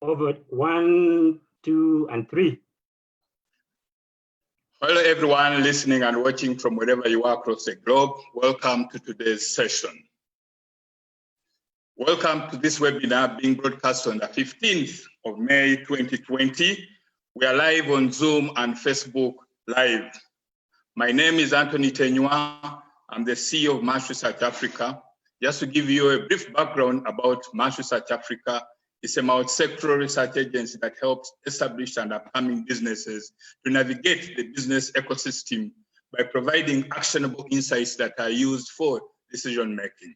over 1, 2, and 3. Hello, everyone listening and watching from wherever you are across the globe. Welcome to today's session. Welcome to this webinar being broadcast on the 15th of May 2020. We are live on Zoom and Facebook Live. My name is Anthony Tenywa. I'm the CEO of Marsh Research Africa. Just to give you a brief background about Marsh Research Africa, it's a multi-sectoral research agency that helps established and upcoming businesses to navigate the business ecosystem by providing actionable insights that are used for decision making.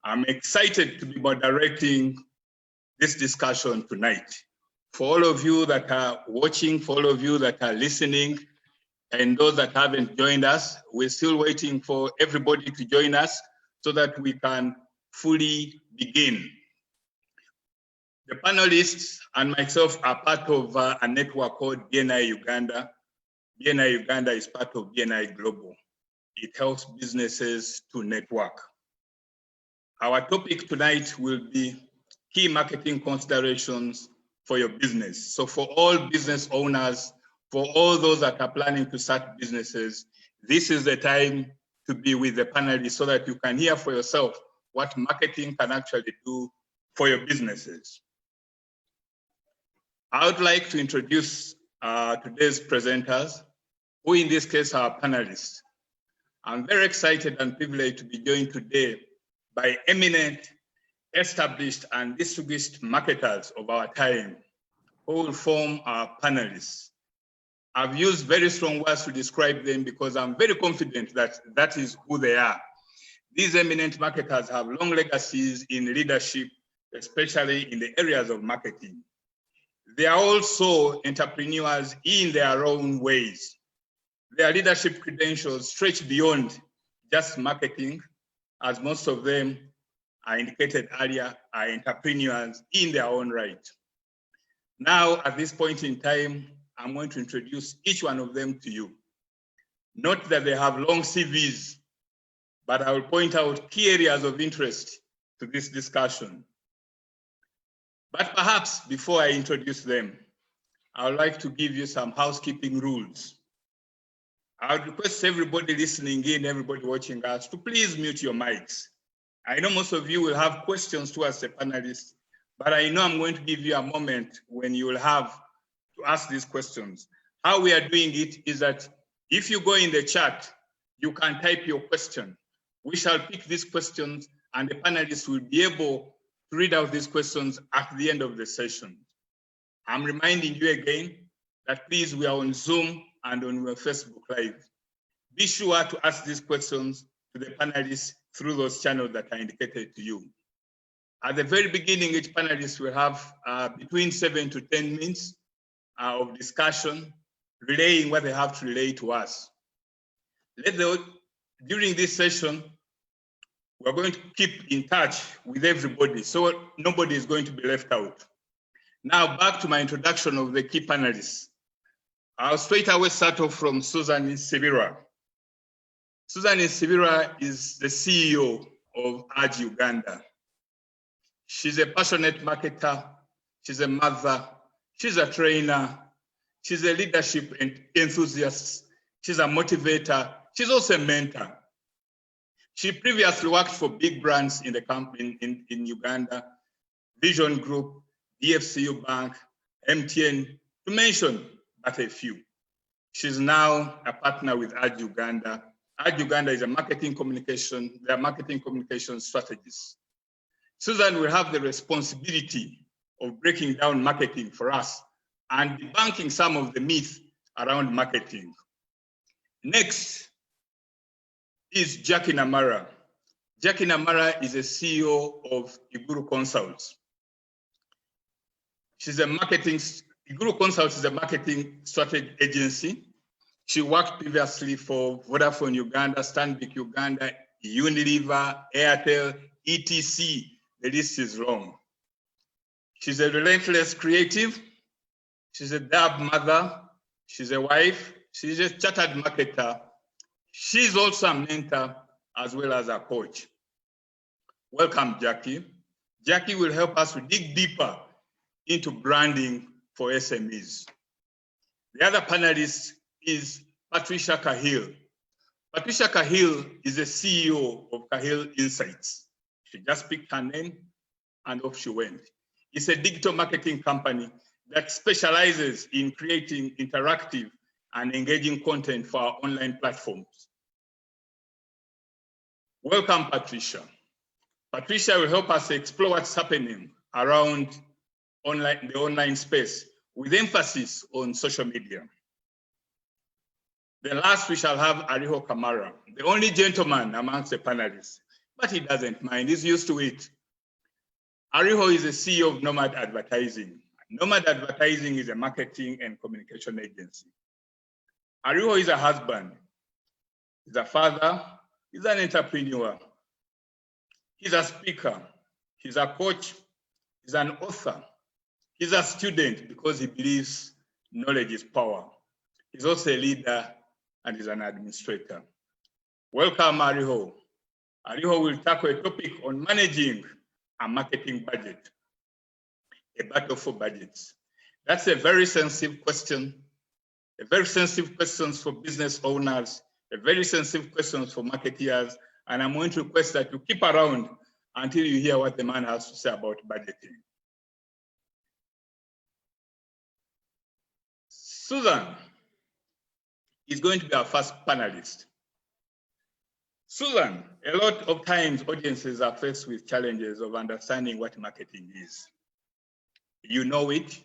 I'm excited to be moderating this discussion tonight. For all of you that are watching, for all of you that are listening, and those that haven't joined us, we're still waiting for everybody to join us so that we can fully begin. The panelists and myself are part of a network called BNI Uganda. BNI Uganda is part of BNI Global. It helps businesses to network. Our topic tonight will be key marketing considerations for your business. So for all business owners, for all those that are planning to start businesses, this is the time to be with the panelists so that you can hear for yourself what marketing can actually do for your businesses. I would like to introduce today's presenters, who in this case are panelists. I'm very excited and privileged to be joined today by eminent, established, and distinguished marketers of our time, who will form our panelists. I've used very strong words to describe them because I'm very confident that that is who they are. These eminent marketers have long legacies in leadership, especially in the areas of marketing. They are also entrepreneurs in their own ways. Their leadership credentials stretch beyond just marketing, as most of them are indicated earlier, are entrepreneurs in their own right. Now, at this point in time, I'm going to introduce each one of them to you. Note that they have long CVs, but I will point out key areas of interest to this discussion. But perhaps before I introduce them, I would like to give you some housekeeping rules. I would request everybody listening in, everybody watching us, to please mute your mics. I know most of you will have questions to us, the panelists, but I know I'm going to give you a moment when you will have to ask these questions. How we are doing it is that if you go in the chat, you can type your question. We shall pick these questions and the panelists will be able to read out these questions at the end of the session. I'm reminding you again that please, we are on Zoom and on your Facebook Live. Be sure to ask these questions to the panelists through those channels that are indicated to you. At the very beginning, each panelist will have between 7 to 10 minutes of discussion, relaying what they have to relay to us. During this session, we're going to keep in touch with everybody, so nobody is going to be left out. Now, back to my introduction of the key panelists. I'll straight away start off from Susan Nsibirwa. Susan Nsibirwa is the CEO of Urge Uganda. She's a passionate marketer, she's a mother, she's a trainer, she's a leadership enthusiast, she's a motivator, she's also a mentor. She previously worked for big brands in the company in Uganda, Vision Group, DFCU Bank, MTN, to mention but a few. She's now a partner with Urge Uganda. Urge Uganda is a marketing communication strategist. Susan will have the responsibility of breaking down marketing for us and debunking some of the myths around marketing. Next is Jackie Namara. Jackie Namara is a CEO of Iguru Consult. Iguru Consult is a marketing strategy agency. She worked previously for Vodafone Uganda, Stanbic Uganda, Unilever, Airtel, etc. The list is long. She's a relentless creative. She's a dab mother. She's a wife. She's a chartered marketer. She's also a mentor as well as a coach. Welcome, Jackie. Jackie will help us to dig deeper into branding for SMEs. The other panelist is Patricia Kahill. Patricia Kahill is the CEO of Kahill Insights. She just picked her name and off she went. It's a digital marketing company that specializes in creating interactive and engaging content for our online platforms. Welcome, Patricia. Patricia will help us explore what's happening around the online space with emphasis on social media. Then last, we shall have Ariho Kamara, the only gentleman amongst the panelists, but he doesn't mind, he's used to it. Ariho is the CEO of Nomad Advertising. Nomad Advertising is a marketing and communication agency. Ariho is a husband, he's a father, he's an entrepreneur, he's a speaker, he's a coach, he's an author, he's a student because he believes knowledge is power. He's also a leader and he's an administrator. Welcome, Ariho. Ariho will tackle a topic on managing a marketing budget, a battle for budgets. That's a very sensitive question, a very sensitive question for business owners, a very sensitive question for marketeers, and I'm going to request that you keep around until you hear what the man has to say about budgeting. Susan is going to be our first panelist. Susan, a lot of times audiences are faced with challenges of understanding what marketing is. You know it,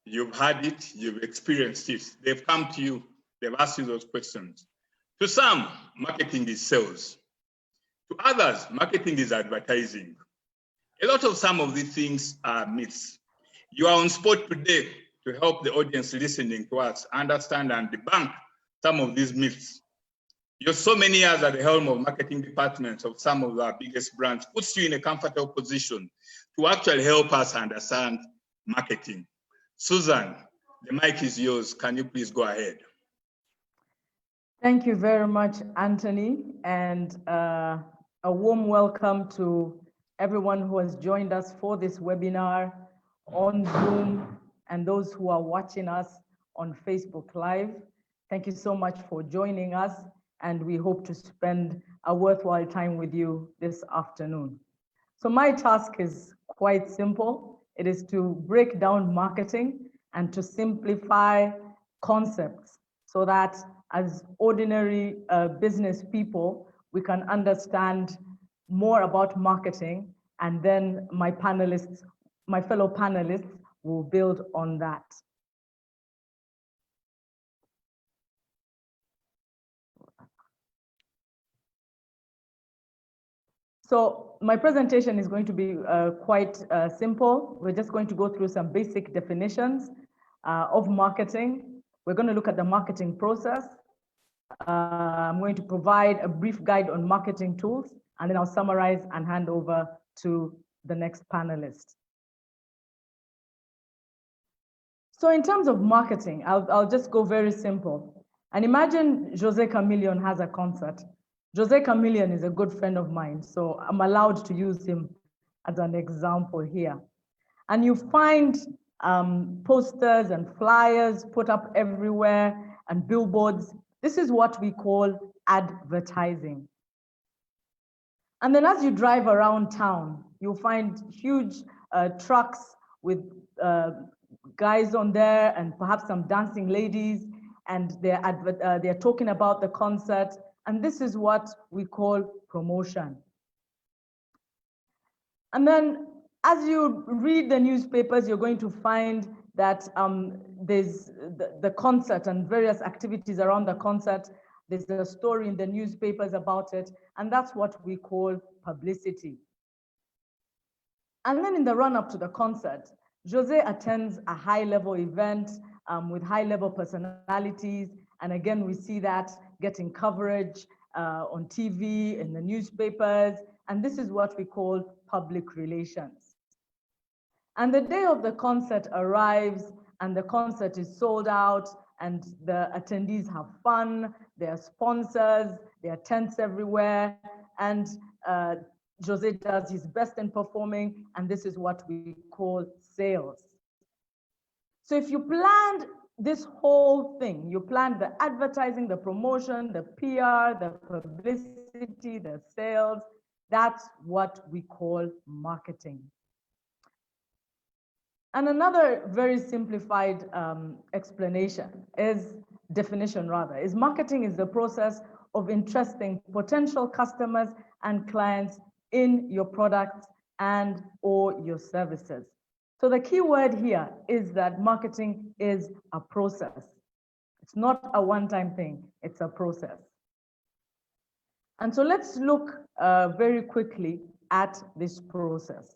you've had it, you've experienced it. They've come to you, they've asked you those questions. To some, marketing is sales. To others, marketing is advertising. A lot of some of these things are myths. You are on spot today to help the audience listening to us understand and debunk some of these myths. You're so many years at the helm of marketing departments of some of our biggest brands, puts you in a comfortable position to actually help us understand marketing. Susan, the mic is yours. Can you please go ahead? Thank you very much, Anthony, and a warm welcome to everyone who has joined us for this webinar on Zoom and those who are watching us on Facebook Live. Thank you so much for joining us, and we hope to spend a worthwhile time with you this afternoon. So my task is quite simple. It is to break down marketing and to simplify concepts so that as ordinary business people, we can understand more about marketing, and then my fellow panelists will build on that. So my presentation is going to be quite simple. We're just going to go through some basic definitions of marketing. We're going to look at the marketing process. I'm going to provide a brief guide on marketing tools, and then I'll summarize and hand over to the next panelist. So in terms of marketing, I'll just go very simple. And imagine Jose Chameleone has a concert. Jose Chameleone is a good friend of mine, so I'm allowed to use him as an example here. And you find posters and flyers put up everywhere and billboards. This is what we call advertising. And then as you drive around town, you'll find huge trucks with guys on there and perhaps some dancing ladies, and they're talking about the concert. And this is what we call promotion. And then as you read the newspapers, you're going to find that there's the concert and various activities around the concert. There's a story in the newspapers about it, and that's what we call publicity. And then in the run-up to the concert, Jose attends a high-level event with high-level personalities, and again, we see that getting coverage on TV, in the newspapers, and this is what we call public relations. And the day of the concert arrives, and the concert is sold out, and the attendees have fun, there are sponsors, there are tents everywhere, and Jose does his best in performing, and this is what we call sales. So if you planned this whole thing, you planned the advertising, the promotion, the PR, the publicity, the sales, that's what we call marketing. And another very simplified definition is marketing is the process of interesting potential customers and clients in your products and or your services. So the key word here is that marketing is a process. It's not a one-time thing, it's a process. And so let's look very quickly at this process.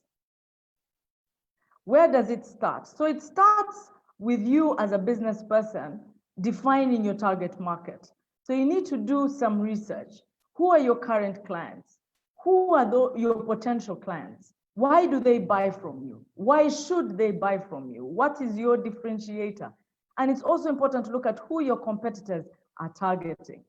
Where does it start? So it starts with you as a business person defining your target market. So you need to do some research. Who are your current clients? Who are your potential clients? Why do they buy from you? Why should they buy from you? What is your differentiator? And it's also important to look at who your competitors are targeting.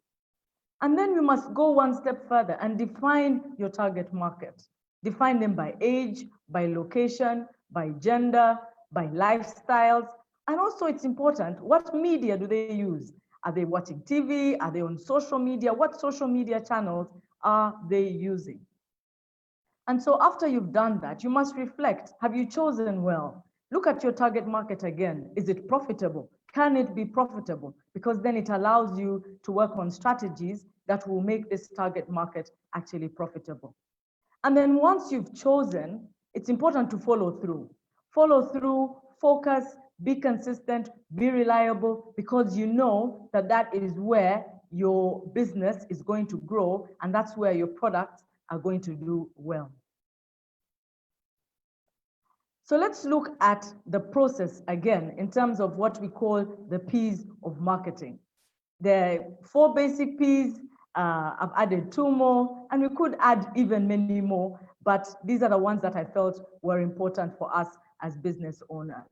And then you must go one step further and define your target market. Define them by age, by location, by gender, by lifestyles. And also it's important, what media do they use? Are they watching TV? Are they on social media? What social media channels are they using? And so after you've done that, you must reflect, have you chosen well? Look at your target market again. Is it profitable? Can it be profitable? Because then it allows you to work on strategies that will make this target market actually profitable. And then once you've chosen, it's important to follow through. Follow through, focus, be consistent, be reliable, because you know that that is where your business is going to grow, and that's where your products are going to do well. So let's look at the process again in terms of what we call the P's of marketing. There are 4 basic P's. I've added 2 more, and we could add even many more, but these are the ones that I felt were important for us as business owners.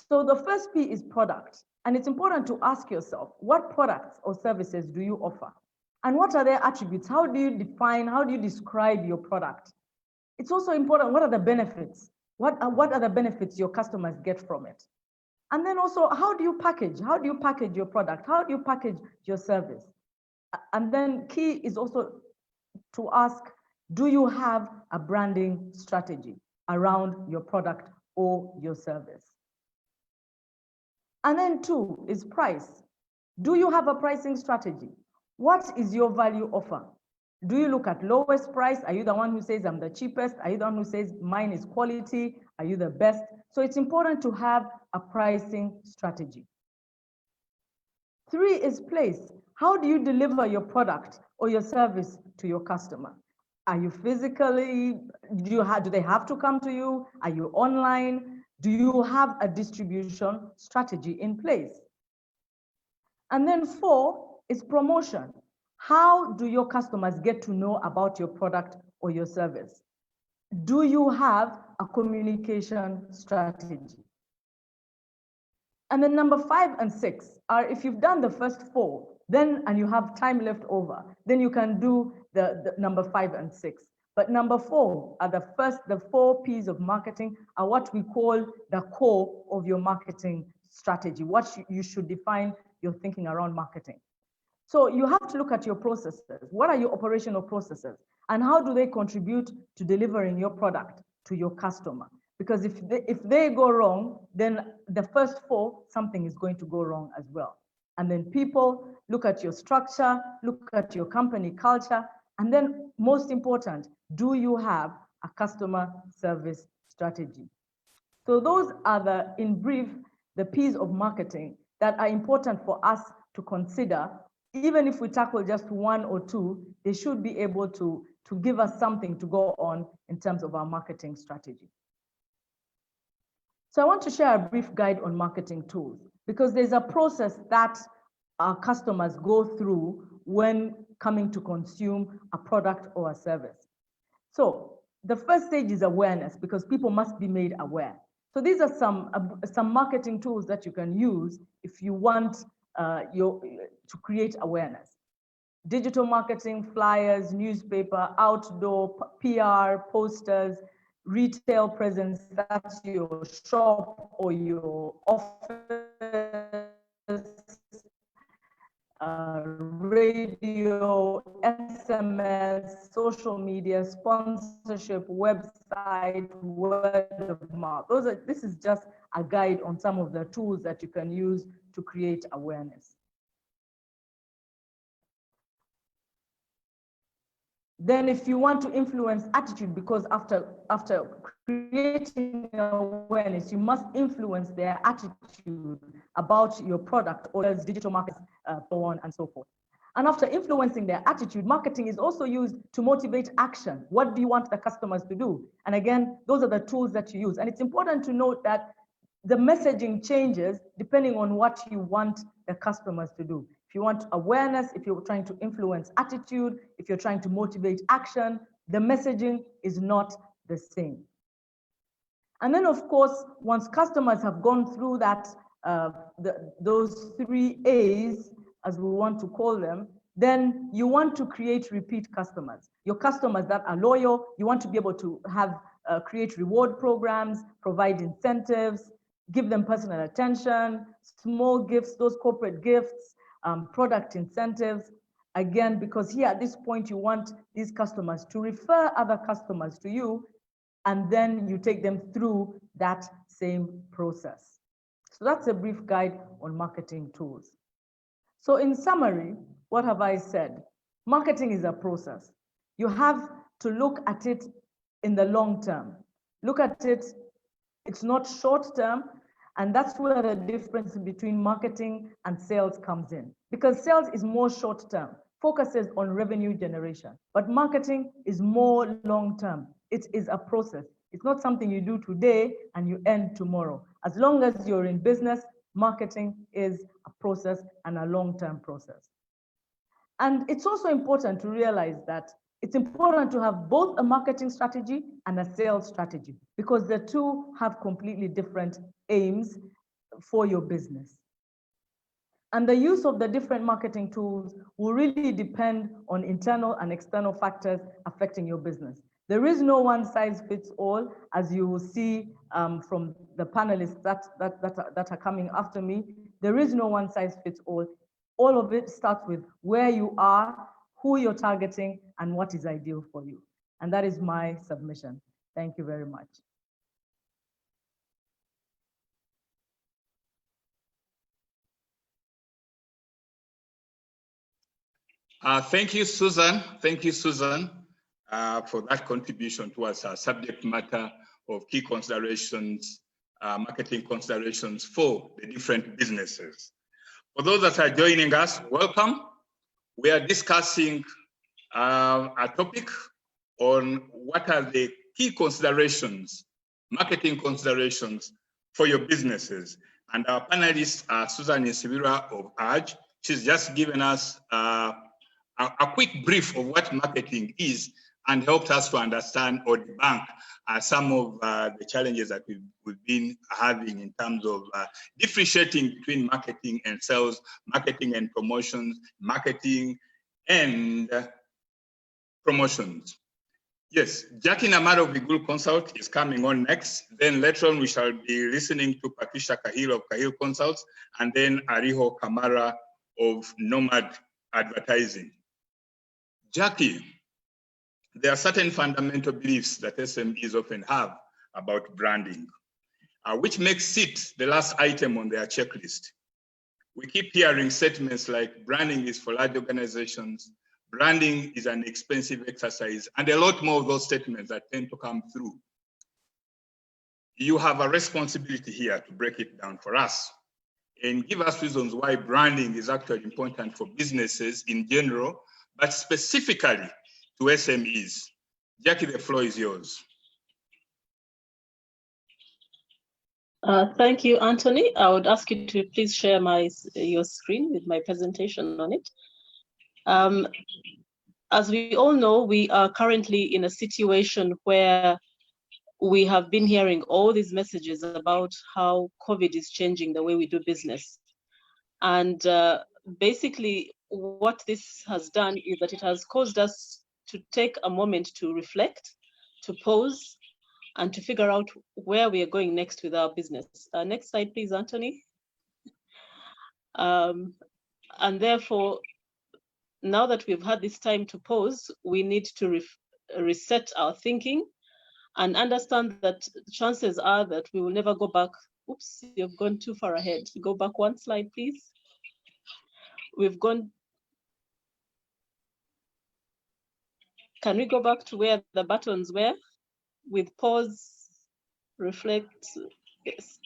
So the first P is product, and it's important to ask yourself, what products or services do you offer? And what are their attributes? How do you define, how do you describe your product? It's also important, what are the benefits? What are the benefits your customers get from it? And then also, how do you package? How do you package your product? How do you package your service? And then key is also to ask, do you have a branding strategy around your product or your service? And then 2 is price. Do you have a pricing strategy? What is your value offer? Do you look at lowest price? Are you the one who says I'm the cheapest? Are you the one who says mine is quality? Are you the best? So it's important to have a pricing strategy. 3 is place. How do you deliver your product or your service to your customer? Are you physically, do they have to come to you? Are you online? Do you have a distribution strategy in place? And then 4 is promotion. How do your customers get to know about your product or your service? Do you have a communication strategy? And then number 5 and 6 are, if you've done the first 4, then, and you have time left over, then you can do the number 5 and 6. But number 4 are the 4 P's of marketing are what we call the core of your marketing strategy, what you should define your thinking around marketing. So you have to look at your processes. What are your operational processes? And how do they contribute to delivering your product to your customer? Because if they go wrong, then the first 4, something is going to go wrong as well. And then people, look at your structure, look at your company culture, and then most important, do you have a customer service strategy? So those are in brief, the P's of marketing that are important for us to consider. Even if we tackle just 1 or 2, they should be able to give us something to go on in terms of our marketing strategy. So I want to share a brief guide on marketing tools, because there's a process that our customers go through when coming to consume a product or a service. So the first stage is awareness, because people must be made aware. So these are some marketing tools that you can use if you want to create awareness. Digital marketing, flyers, newspaper, outdoor, PR, posters, retail presence, that's your shop or your office, radio, SMS, social media, sponsorship, website, word of mouth. This is just a guide on some of the tools that you can use to create awareness. Then if you want to influence attitude, because after creating awareness, you must influence their attitude about your product or digital marketing, so on and so forth. And after influencing their attitude, marketing is also used to motivate action. What do you want the customers to do? And again, those are the tools that you use. And it's important to note that the messaging changes depending on what you want the customers to do. If you want awareness, if you're trying to influence attitude, if you're trying to motivate action, the messaging is not the same. And then, of course, once customers have gone through that, those 3 A's, as we want to call them, then you want to create repeat customers. Your customers that are loyal, you want to be able to have create reward programs, provide incentives, give them personal attention, small gifts, those corporate gifts, product incentives. Again, because here at this point, you want these customers to refer other customers to you, and then you take them through that same process. So that's a brief guide on marketing tools. So in summary, what have I said? Marketing is a process. You have to look at it in the long term. Look at it, it's not short term, and that's where the difference between marketing and sales comes in. Because sales is more short term, focuses on revenue generation, but marketing is more long term. It is a process. It's not something you do today and you end tomorrow. As long as you're in business, marketing is a process and a long-term process. And it's also important to realize that it's important to have both a marketing strategy and a sales strategy, because the two have completely different aims for your business. And the use of the different marketing tools will really depend on internal and external factors affecting your business. There is no one size fits all, as you will see from the panelists that are coming after me. There is no one size fits all. All of it starts with where you are, who you're targeting, and what is ideal for you. And that is my submission. Thank you very much. Thank you, Susan. Thank you, Susan, for that contribution towards our subject matter of key considerations, marketing considerations for the different businesses. For those that are joining us, welcome. We are discussing a topic on what are the key considerations, marketing considerations for your businesses. And our panelists are Susan Nsibirwa of Urge. She's just given us a quick brief of what marketing is and helped us to understand or debunk some of the challenges that we've been having in terms of differentiating between marketing and sales, marketing and promotions, marketing and promotions. Yes, Jackie Namara of Iguru Consult is coming on next. Then later on, we shall be listening to Patricia Kahill of Kahill Consult, and then Ariho Kamara of Nomad Advertising. Jackie, there are certain fundamental beliefs that SMEs often have about branding, which makes it the last item on their checklist. We keep hearing statements like branding is for large organizations, branding is an expensive exercise, and a lot more of those statements that tend to come through. You have a responsibility here to break it down for us and give us reasons why branding is actually important for businesses in general, but specifically to SMEs. Jackie, the floor is yours. Thank you, Anthony. I would ask you to please share your screen with my presentation on it. As we all know, we are currently in a situation where we have been hearing all these messages about how COVID is changing the way we do business. And basically, what this has done is that it has caused us to take a moment to reflect, to pause, and to figure out where we are going next with our business. Next slide, please, Anthony. And therefore, now that we've had this time to pause, we need to reset our thinking and understand that chances are that we will never go back. Oops, you've gone too far ahead. Go back one slide, please. We've gone. Can we go back to where the buttons were with pause, reflect, yes,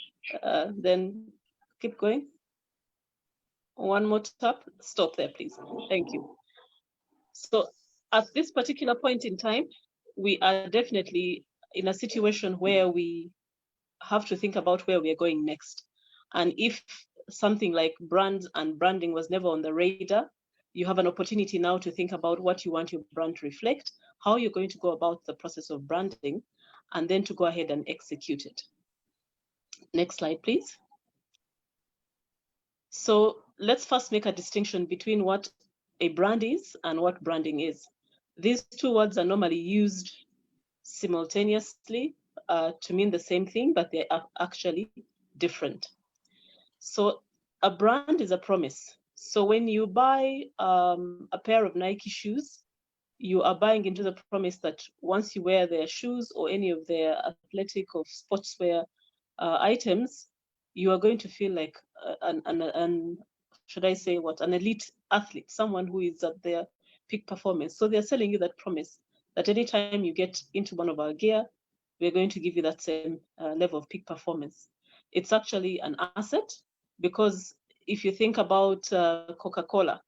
then keep going. One more tap, stop there, please. Thank you. So at this particular point in time, we are definitely in a situation where we have to think about where we are going next. And if something like brand and branding was never on the radar, you have an opportunity now to think about what you want your brand to reflect, how you're going to go about the process of branding, and then to go ahead and execute it. Next slide, please. So let's first make a distinction between what a brand is and what branding is. These two words are normally used simultaneously to mean the same thing, but they are actually different. So a brand is a promise. So when you buy a pair of Nike shoes, you are buying into the promise that once you wear their shoes or any of their athletic or sportswear items, you are going to feel like should I say what, an elite athlete, someone who is at their peak performance. So they're selling you that promise that anytime you get into one of our gear, we're going to give you that same level of peak performance. It's actually an asset, because if you think about Coca-Cola,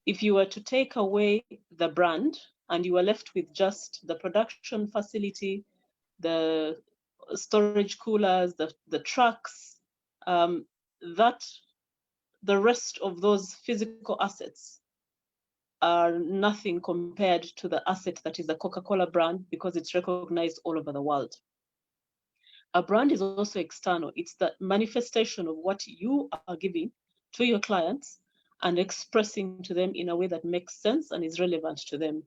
if you were to take away the brand and you were left with just the production facility, the storage coolers, the trucks, that the rest of those physical assets are nothing compared to the asset that is the Coca-Cola brand, because it's recognized all over the world. A brand is also external. It's the manifestation of what you are giving to your clients and expressing to them in a way that makes sense and is relevant to them.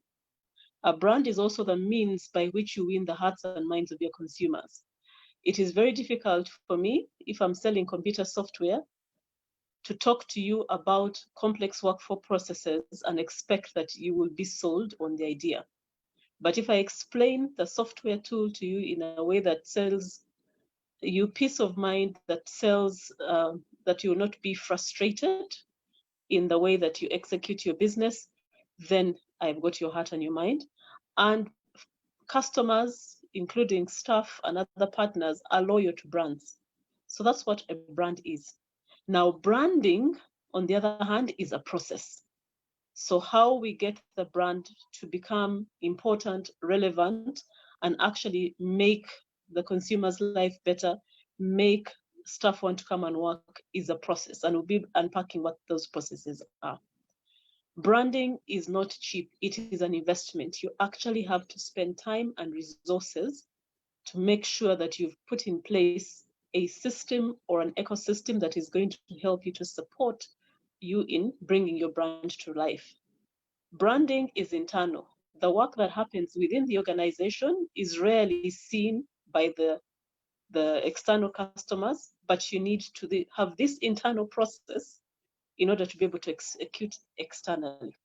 A brand is also the means by which you win the hearts and minds of your consumers. It is very difficult for me, if I'm selling computer software, to talk to you about complex workflow processes and expect that you will be sold on the idea. But if I explain the software tool to you in a way that sells you peace of mind, that sells that you will not be frustrated in the way that you execute your business, then I've got your heart and your mind. And customers, including staff and other partners, are loyal to brands. So that's what a brand is. Now, branding, on the other hand, is a process. So how we get the brand to become important, relevant, and actually make the consumer's life better, make staff want to come and work, is a process. And we'll be unpacking what those processes are. Branding is not cheap. It is an investment. You actually have to spend time and resources to make sure that you've put in place a system or an ecosystem that is going to help you to support you in bringing your brand to life. Branding is internal. The work that happens within the organization is rarely seen by the external customers, but you need to have this internal process in order to be able to execute externally.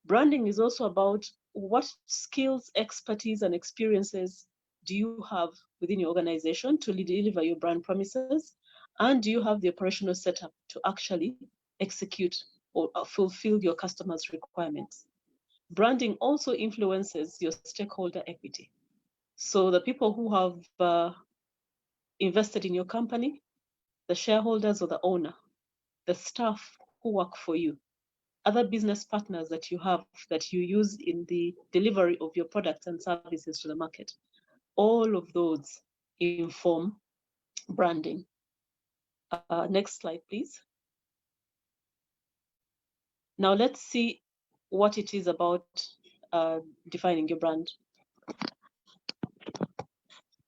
Branding is also about what skills, expertise, and experiences do you have within your organization to deliver your brand promises? And do you have the operational setup to actually execute or fulfill your customers' requirements? Branding also influences your stakeholder equity. So the people who have invested in your company, the shareholders or the owner, the staff who work for you, other business partners that you have that you use in the delivery of your products and services to the market, all of those inform branding. Next slide, please. Now let's see what it is about defining your brand.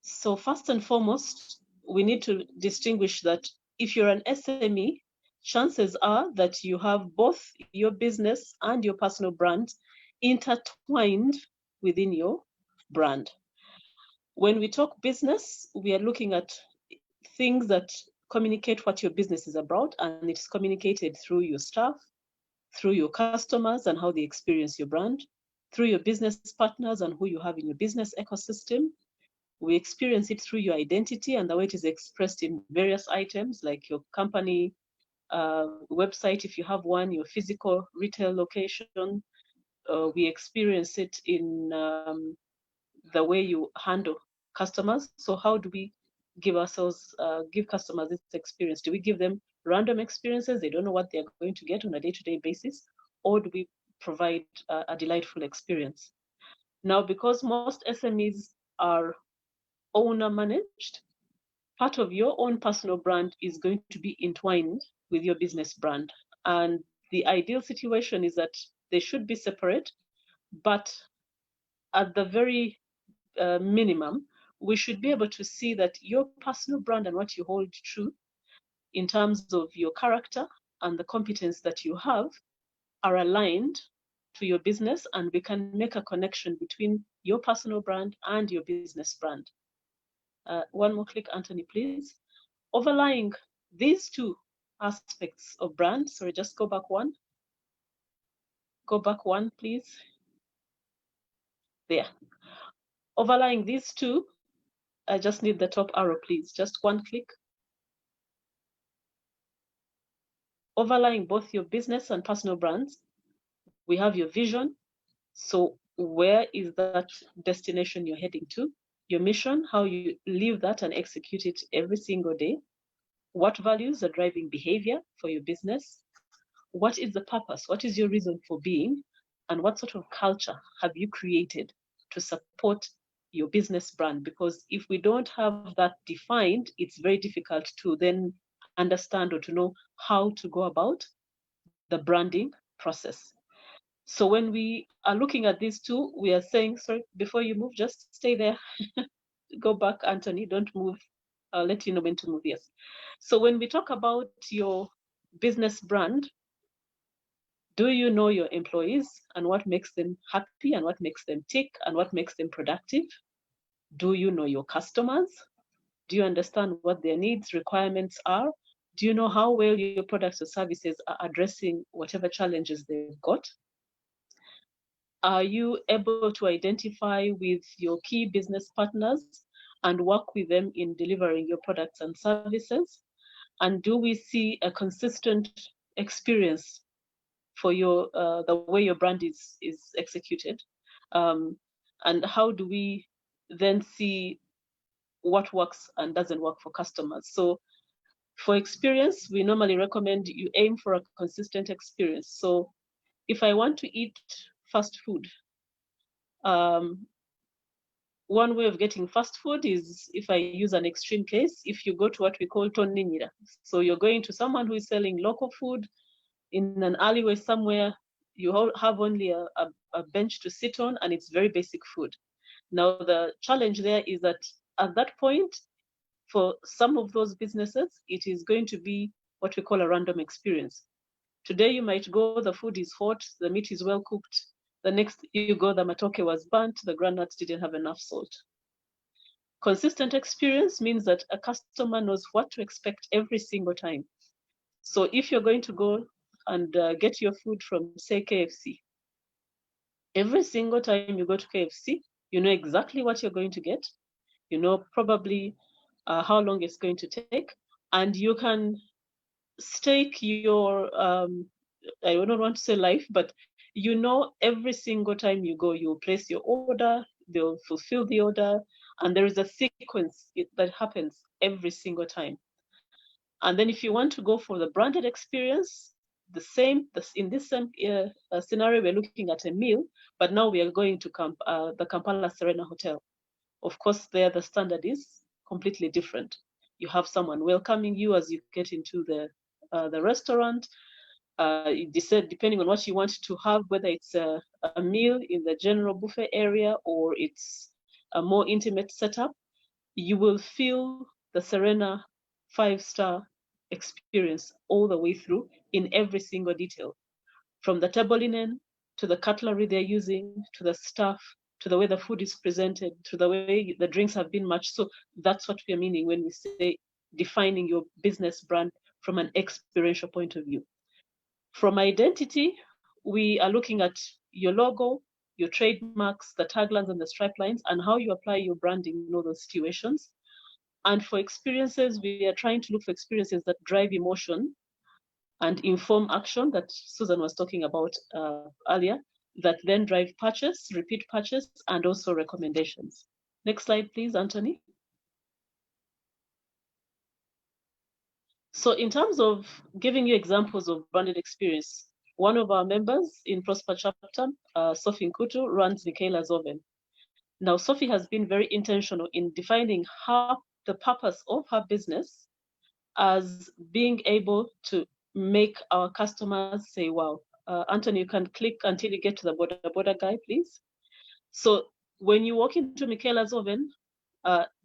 So first and foremost, we need to distinguish that if you're an SME, chances are that you have both your business and your personal brand intertwined within your brand. When we talk business, we are looking at things that communicate what your business is about, and it's communicated through your staff, through your customers and how they experience your brand, through your business partners and who you have in your business ecosystem. We experience it through your identity and the way it is expressed in various items like your company website, if you have one, your physical retail location. We experience it in the way you handle customers. So how do we give customers this experience? Do we give them random experiences? They don't know what they're going to get on a day-to-day basis, or do we provide a delightful experience? Now, because most SMEs are owner managed, part of your own personal brand is going to be entwined with your business brand. And the ideal situation is that they should be separate, but at the very minimum, we should be able to see that your personal brand and what you hold true in terms of your character and the competence that you have are aligned to your business, and we can make a connection between your personal brand and your business brand. One more click, Anthony, please. Overlying these two aspects of brand, sorry, just go back one. Go back one, please. There. Overlying these two, I just need the top arrow, please. Just one click. Overlying both your business and personal brands, we have your vision. So where is that destination you're heading to? Your mission, how you live that and execute it every single day. What values are driving behavior for your business? What is the purpose? What is your reason for being? And what sort of culture have you created to support your business brand? Because if we don't have that defined, it's very difficult to then understand or to know how to go about the branding process. So when we are looking at these two, we are saying, sorry, before you move, just stay there. Go back, Anthony, don't move. I'll let you know when to move, yes. So when we talk about your business brand, do you know your employees and what makes them happy and what makes them tick and what makes them productive? Do you know your customers? Do you understand what their needs, requirements are? Do you know how well your products or services are addressing whatever challenges they've got? Are you able to identify with your key business partners and work with them in delivering your products and services? And do we see a consistent experience for your the way your brand is executed? And how do we then see what works and doesn't work for customers? So for experience, we normally recommend you aim for a consistent experience. So if I want to eat fast food, one way of getting fast food is, if I use an extreme case, if you go to what we call toninyira. So you're going to someone who is selling local food in an alleyway somewhere, you have only a bench to sit on, and it's very basic food. Now, the challenge there is that at that point, for some of those businesses, it is going to be what we call a random experience. Today, you might go, the food is hot, the meat is well cooked. The next you go, the matoke was burnt, the groundnuts didn't have enough salt. Consistent experience means that a customer knows what to expect every single time. So if you're going to go and get your food from, say, KFC, every single time you go to KFC, you know exactly what you're going to get. You know probably how long it's going to take, and you can stake your, I don't want to say life, but you know every single time you go, you'll place your order, they'll fulfill the order, and there is a sequence that happens every single time. And then if you want to go for the branded experience, in this same scenario, we're looking at a meal, but now we are going to the Kampala Serena Hotel. Of course, there the standard is completely different. You have someone welcoming you as you get into the restaurant. You decide, depending on what you want to have, whether it's a meal in the general buffet area or it's a more intimate setup, you will feel the Serena 5-star experience all the way through in every single detail, from the table linen to the cutlery they're using, to the staff, to the way the food is presented, to the way the drinks have been matched. So that's what we are meaning when we say defining your business brand from an experiential point of view. From identity, we are looking at your logo, your trademarks, the taglines and the stripe lines, and how you apply your branding in all those situations. And for experiences, we are trying to look for experiences that drive emotion and inform action that Susan was talking about earlier, that then drive purchase, repeat purchase, and also recommendations. Next slide, please, Anthony. So in terms of giving you examples of branded experience, one of our members in Prosper Chapter, Sophie Nkutu, runs Michaela's Oven. Now, Sophie has been very intentional in defining the purpose of her business as being able to make our customers say, wow. Anthony, you can click until you get to the border guy, please. So when you walk into Michaela's Oven,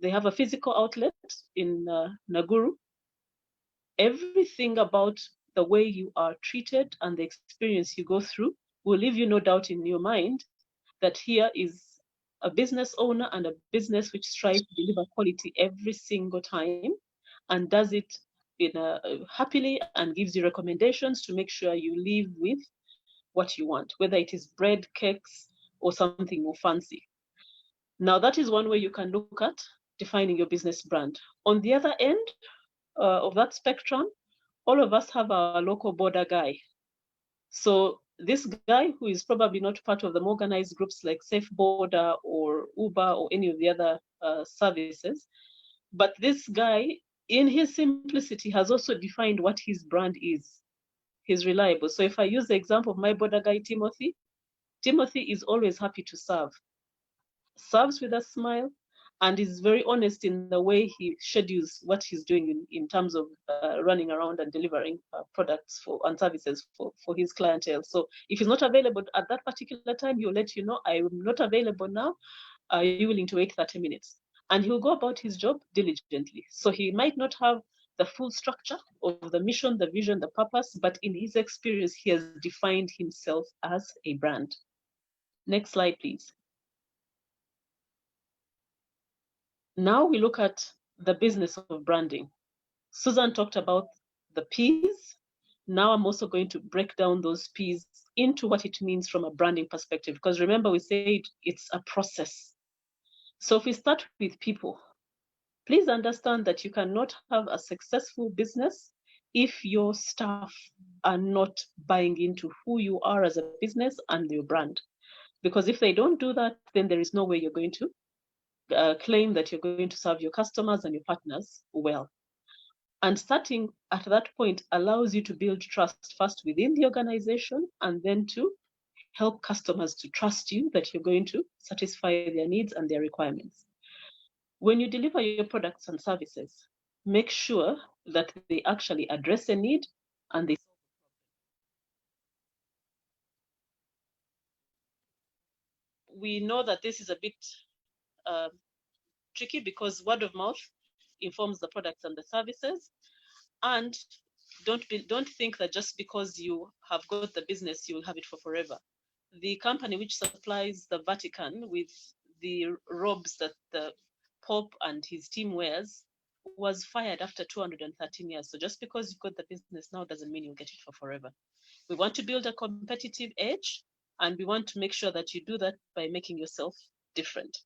they have a physical outlet in Naguru. Everything about the way you are treated and the experience you go through will leave you no doubt in your mind that here is a business owner and a business which strives to deliver quality every single time and does it in happily and gives you recommendations to make sure you leave with what you want, whether it is bread, cakes, or something more fancy. Now, that is one way you can look at defining your business brand. On the other end of that spectrum, all of us have our local border guy. So this guy, who is probably not part of the organized groups like Safe Border or Uber or any of the other services, but this guy, in his simplicity, has also defined what his brand is. He's reliable. So if I use the example of my border guy, Timothy is always happy to serve, serves with a smile, and is very honest in the way he schedules what he's doing in terms of running around and delivering products and services for his clientele. So if he's not available at that particular time, he'll let you know, I'm not available now. Are you willing to wait 30 minutes? And he'll go about his job diligently. So he might not have the full structure of the mission, the vision, the purpose, but in his experience, he has defined himself as a brand. Next slide, please. Now we look at the business of branding. Susan talked about the P's. Now I'm also going to break down those P's into what it means from a branding perspective, because remember we said it's a process. So if we start with people, please understand that you cannot have a successful business if your staff are not buying into who you are as a business and your brand. Because if they don't do that, then there is no way you're going to claim that you're going to serve your customers and your partners well. And starting at that point allows you to build trust first within the organization and then to help customers to trust you that you're going to satisfy their needs and their requirements. When you deliver your products and services, make sure that they actually address a need and they we know that this is a bit tricky because word of mouth informs the products and the services. And don't think that just because you have got the business, you will have it for forever. The company which supplies the Vatican with the robes that the Pope and his team wears was fired after 213 years. So just because you've got the business now doesn't mean you'll get it for forever. We want to build a competitive edge, and we want to make sure that you do that by making yourself different.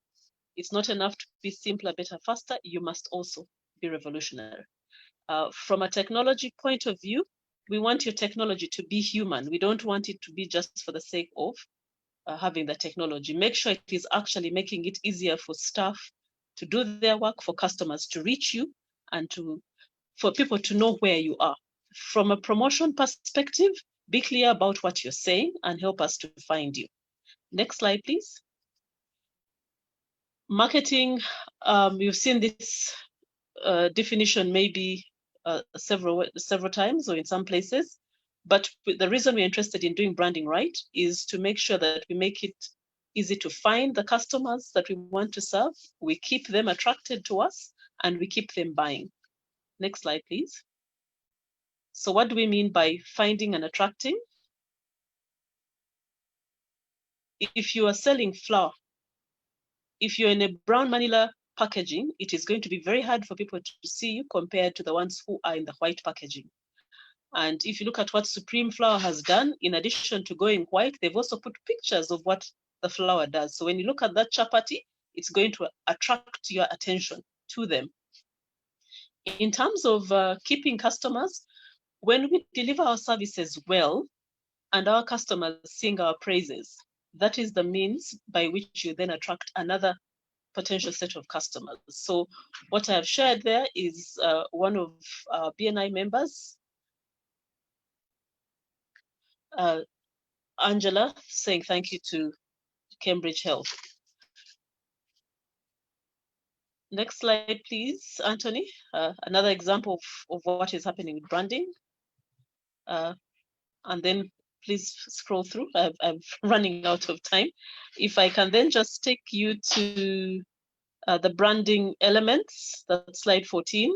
It's not enough to be simpler, better, faster. You must also be revolutionary. From a technology point of view, we want your technology to be human. We don't want it to be just for the sake of having the technology. Make sure it is actually making it easier for staff to do their work, for customers to reach you, and for people to know where you are. From a promotion perspective, be clear about what you're saying and help us to find you. Next slide, please. Marketing, you've seen this definition maybe several times or in some places, but the reason we're interested in doing branding right is to make sure that we make it easy to find the customers that we want to serve, we keep them attracted to us, and we keep them buying. Next slide, please. So what do we mean by finding and attracting? If you are selling flour if you're in a brown Manila packaging, it is going to be very hard for people to see you compared to the ones who are in the white packaging. And if you look at what Supreme Flour has done, in addition to going white, they've also put pictures of what the flour does. So when you look at that chapati, it's going to attract your attention to them. In terms of keeping customers, when we deliver our services well and our customers sing our praises, that is the means by which you then attract another potential set of customers. So what I have shared there is one of our BNI members, Angela, saying thank you to Cambridge Health. Next slide, please, Anthony. Another example of what is happening with branding. And then please scroll through. I'm running out of time. If I can then just take you to the branding elements, that's slide 14.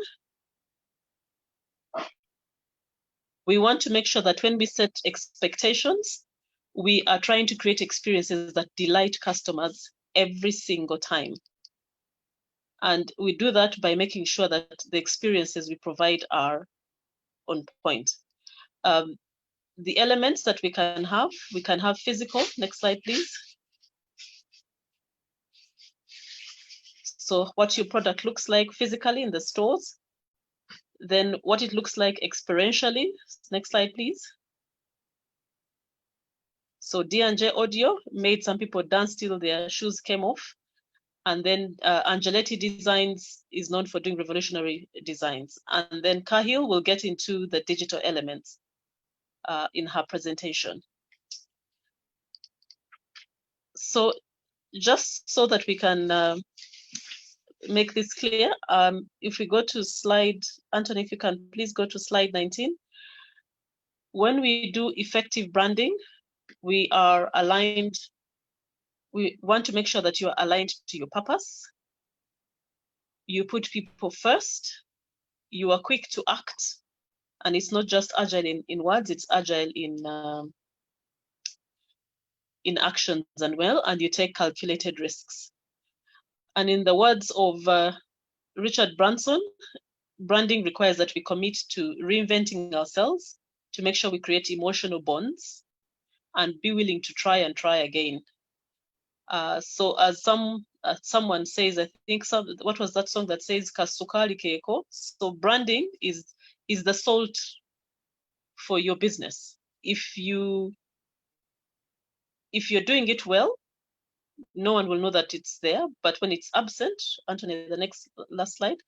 We want to make sure that when we set expectations, we are trying to create experiences that delight customers every single time. And we do that by making sure that the experiences we provide are on point. The elements that we can have physical. Next slide, please. So what your product looks like physically in the stores, then what it looks like experientially. Next slide, please. So D&J Audio made some people dance till their shoes came off. And then Angeletti Designs is known for doing revolutionary designs. And then Kahill will get into the digital elements in her presentation. So just so that we can make this clear, if we go to slide, Anthony, if you can please go to slide 19. When we do effective branding, we are aligned. We want to make sure that you are aligned to your purpose. You put people first. You are quick to act. And it's not just agile in words, it's agile in actions and well, and you take calculated risks. And in the words of Richard Branson, branding requires that we commit to reinventing ourselves to make sure we create emotional bonds and be willing to try and try again. So as someone says, I think what was that song that says Kasukari Keiko? So branding is the salt for your business. If you're doing it well, no one will know that it's there. But when it's absent, Anthony, the last slide,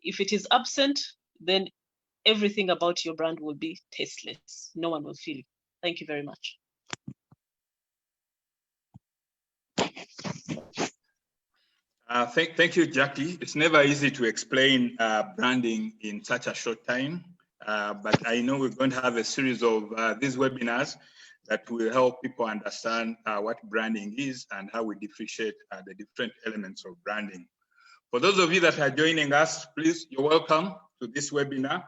if it is absent, then everything about your brand will be tasteless. No one will feel it. Thank you very much. Thank you, Jackie. It's never easy to explain branding in such a short time, but I know we're going to have a series of these webinars that will help people understand what branding is and how we differentiate the different elements of branding. For those of you that are joining us, please, you're welcome to this webinar.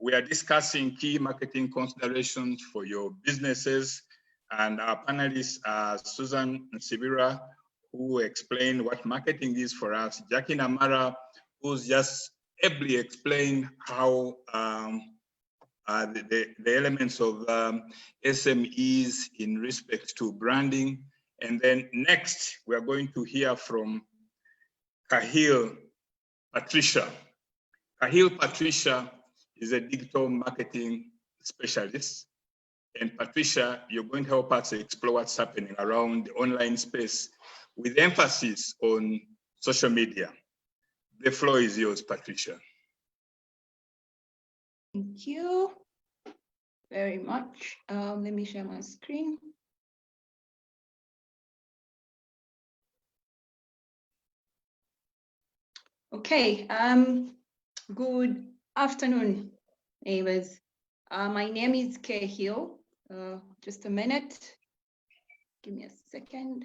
We are discussing key marketing considerations for your businesses, and our panelists are Susan Nsibirwa, who explained what marketing is for us, Jackie Namara, who's just ably explained how the elements of SMEs in respect to branding. And then next, we are going to hear from Kahill Patricia. Kahill Patricia is a digital marketing specialist. And Patricia, you're going to help us explore what's happening around the online space with emphasis on social media. The floor is yours, Patricia. Thank you very much. Let me share my screen. Okay, good afternoon, neighbors. My name is Kahill. Just a minute. Give me a second.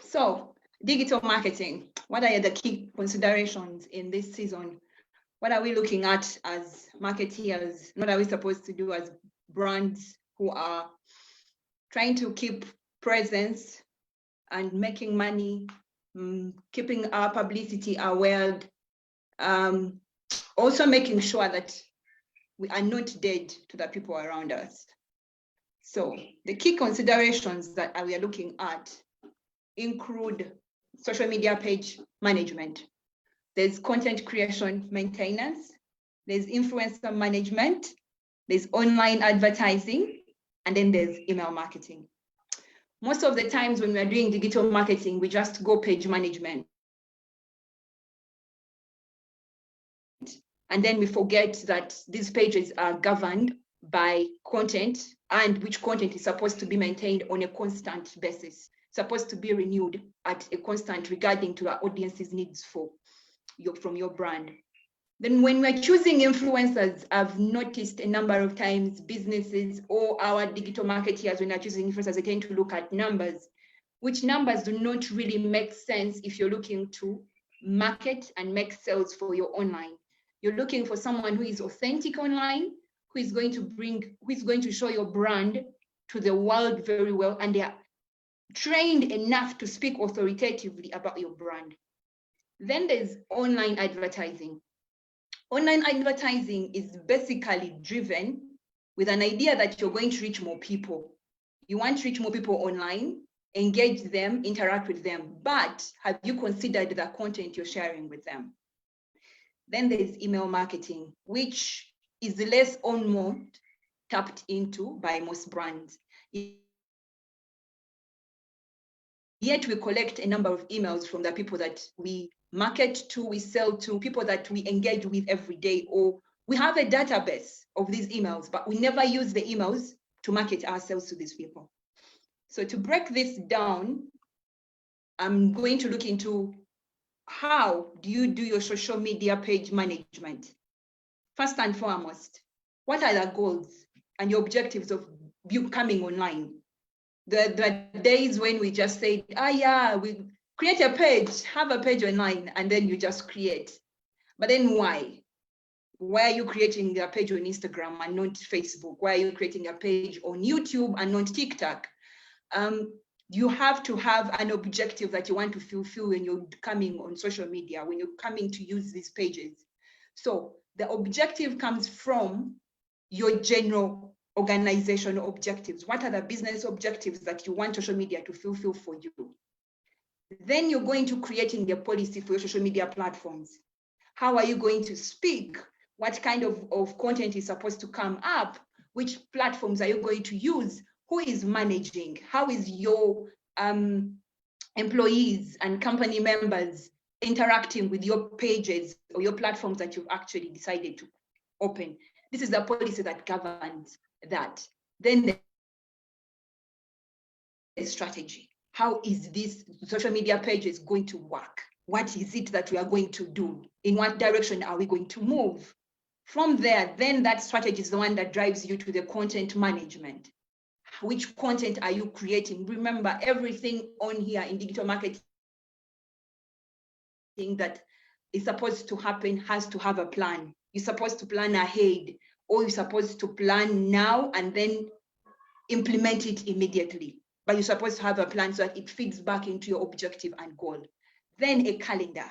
So, digital marketing, what are the key considerations in this season? What are we looking at as marketeers? What are we supposed to do as brands who are trying to keep presence and making money, keeping our publicity aware, also making sure that we are not dead to the people around us. So the key considerations that we are looking at include social media page management. There's content creation maintenance, there's influencer management, there's online advertising, and then there's email marketing. Most of the times when we're doing digital marketing, we just go page management. And then we forget that these pages are governed by content, and which content is supposed to be maintained on a constant basis, supposed to be renewed at a constant regarding to our audience's needs from your brand. Then when we're choosing influencers, I've noticed a number of times businesses or our digital marketeers, when they're choosing influencers, they tend to look at numbers, which numbers do not really make sense if you're looking to market and make sales for your online. You're looking for someone who is authentic online, who is going to show your brand to the world very well, and they are trained enough to speak authoritatively about your brand. Then there's online advertising. Online advertising is basically driven with an idea that you're going to reach more people. You want to reach more people online, engage them, interact with them, but have you considered the content you're sharing with them? Then there's email marketing, which is less or more tapped into by most brands. Yet we collect a number of emails from the people that we market to, we sell to, people that we engage with every day, or we have a database of these emails, but we never use the emails to market ourselves to these people. So to break this down, I'm going to look into how do you do your social media page management? First and foremost, what are the goals and your objectives of you coming online? The days when we just say, we create a page, have a page online, and then you just create. But then why? Why are you creating a page on Instagram and not Facebook? Why are you creating a page on YouTube and not TikTok? You have to have an objective that you want to fulfill when you're coming on social media, when you're coming to use these pages. So the objective comes from your general organizational objectives. What are the business objectives that you want social media to fulfill for you? Then you're going to creating the policy for your social media platforms. How are you going to speak? What kind of content is supposed to come up? Which platforms are you going to use? Who is managing? How is your employees and company members interacting with your pages or your platforms that you've actually decided to open? This is the policy that governs that. Then the strategy. How is this social media pages going to work? What is it that we are going to do? In what direction are we going to move? From there, then that strategy is the one that drives you to the content management. Which content are you creating? Remember, everything on here in digital marketing that is supposed to happen has to have a plan. You're supposed to plan ahead, or you're supposed to plan now and then implement it immediately. But you're supposed to have a plan so that it feeds back into your objective and goal. Then a calendar.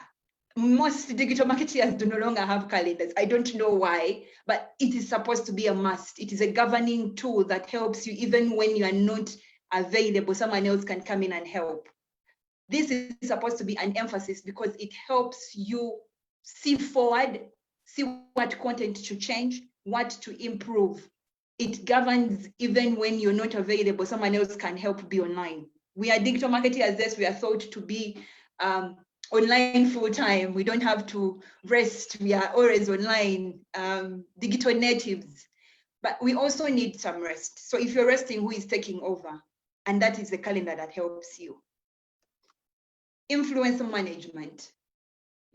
Most digital marketers do no longer have calendars. I don't know why, but it is supposed to be a must. It is a governing tool that helps you even when you are not available. Someone else can come in and help. This is supposed to be an emphasis because it helps you see forward, see what content to change, what to improve. It governs even when you're not available. Someone else can help be online. We are digital marketers. Yes, we are thought to be online full time. We don't have to rest. We are always online, digital natives, but we also need some rest. So if you're resting, who is taking over? And that is the calendar that helps you. Influencer management.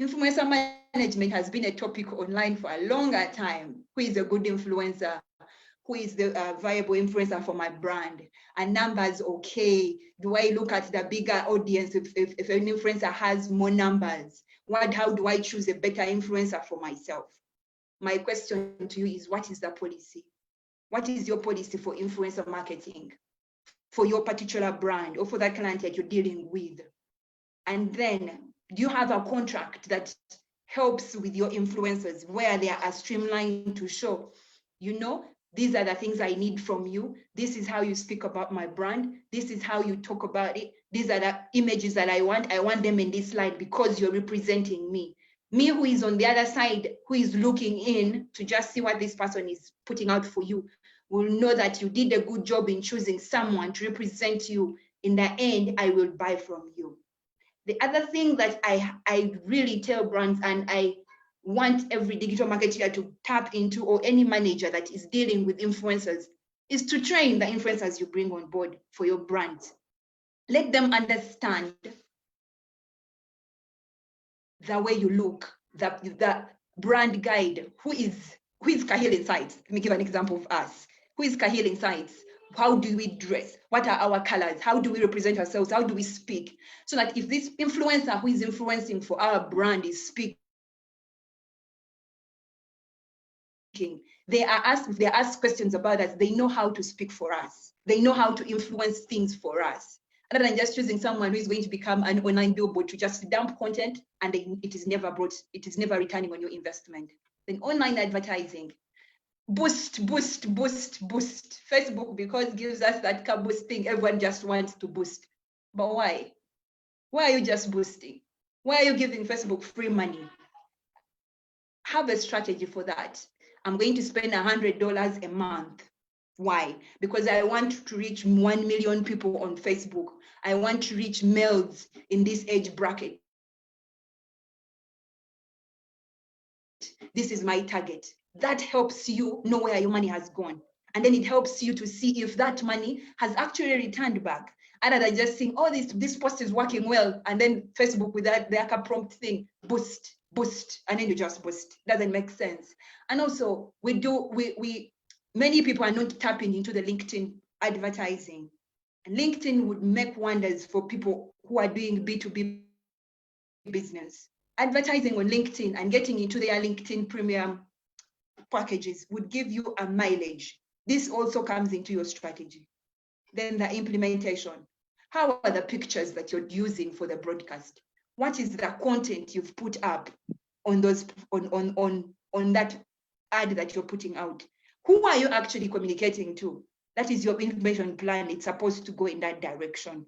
Influencer management has been a topic online for a longer time. Who is a good influencer? Who is the viable influencer for my brand? And numbers, okay. Do I look at the bigger audience if an influencer has more numbers? How do I choose a better influencer for myself? My question to you is, what is the policy? What is your policy for influencer marketing? for your particular brand or for that client that you're dealing with? And then, do you have a contract that helps with your influencers where they are streamlined to show, you know, these are the things I need from you. This is how you speak about my brand. This is how you talk about it. These are the images that I want. I want them in this slide because you're representing me. Me who is on the other side, who is looking in to just see what this person is putting out for you, will know that you did a good job in choosing someone to represent you. In the end, I will buy from you. The other thing that I really tell brands, and I want every digital marketer to tap into, or any manager that is dealing with influencers, is to train the influencers you bring on board for your brand. Let them understand the way you look, the brand guide. Who is Kahill Insights? Let me give an example of us. Who is Kahill Insights? How do we dress? What are our colors? How do we represent ourselves? How do we speak? So that if this influencer who is influencing for our brand is speaking, they are asked questions about us, they know how to speak for us. They know how to influence things for us. Rather than just choosing someone who is going to become an online billboard to just dump content and it is never returning on your investment. Then online advertising. Boost. Facebook, because it gives us that car boost thing. Everyone just wants to boost. But why? Why are you just boosting? Why are you giving Facebook free money? Have a strategy for that. I'm going to spend $100 a month. Why? Because I want to reach 1 million people on Facebook. I want to reach males in this age bracket. This is my target. That helps you know where your money has gone. And then it helps you to see if that money has actually returned back. Other than just saying, oh, this post is working well. And then Facebook with that, their prompt thing, boost, and then you just boost. Doesn't make sense. And also many people are not tapping into the LinkedIn advertising. And LinkedIn would make wonders for people who are doing B2B business. Advertising on LinkedIn and getting into their LinkedIn premium packages would give you a mileage. This also comes into your strategy. Then the implementation. How are the pictures that you're using for the broadcast? What is the content you've put up on those on that ad that you're putting out? Who are you actually communicating to? That is your information plan. It's supposed to go in that direction.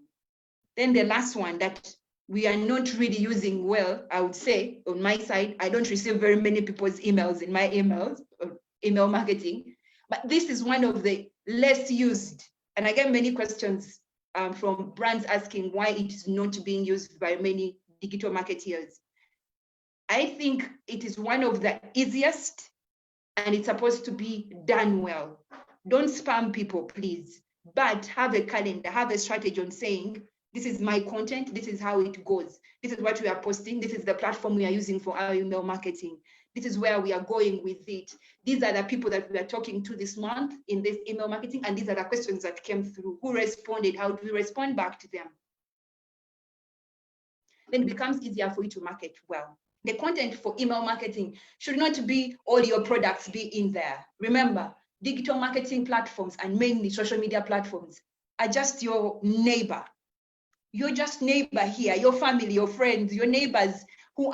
Then the last one that we are not really using well, I would say, on my side, I don't receive very many people's emails in my emails, or email marketing, but this is one of the less used. And I get many questions from brands asking why it is not being used by many digital marketeers. I think it is one of the easiest, and it's supposed to be done well. Don't spam people, please, but have a calendar, have a strategy on saying, this is my content, this is how it goes. This is what we are posting. This is the platform we are using for our email marketing. This is where we are going with it. These are the people that we are talking to this month in this email marketing, and these are the questions that came through. Who responded? How do we respond back to them? Then it becomes easier for you to market well. The content for email marketing should not be all your products be in there. Remember, digital marketing platforms and mainly social media platforms are just your neighbor. You're just neighbor here, your family, your friends, your neighbors who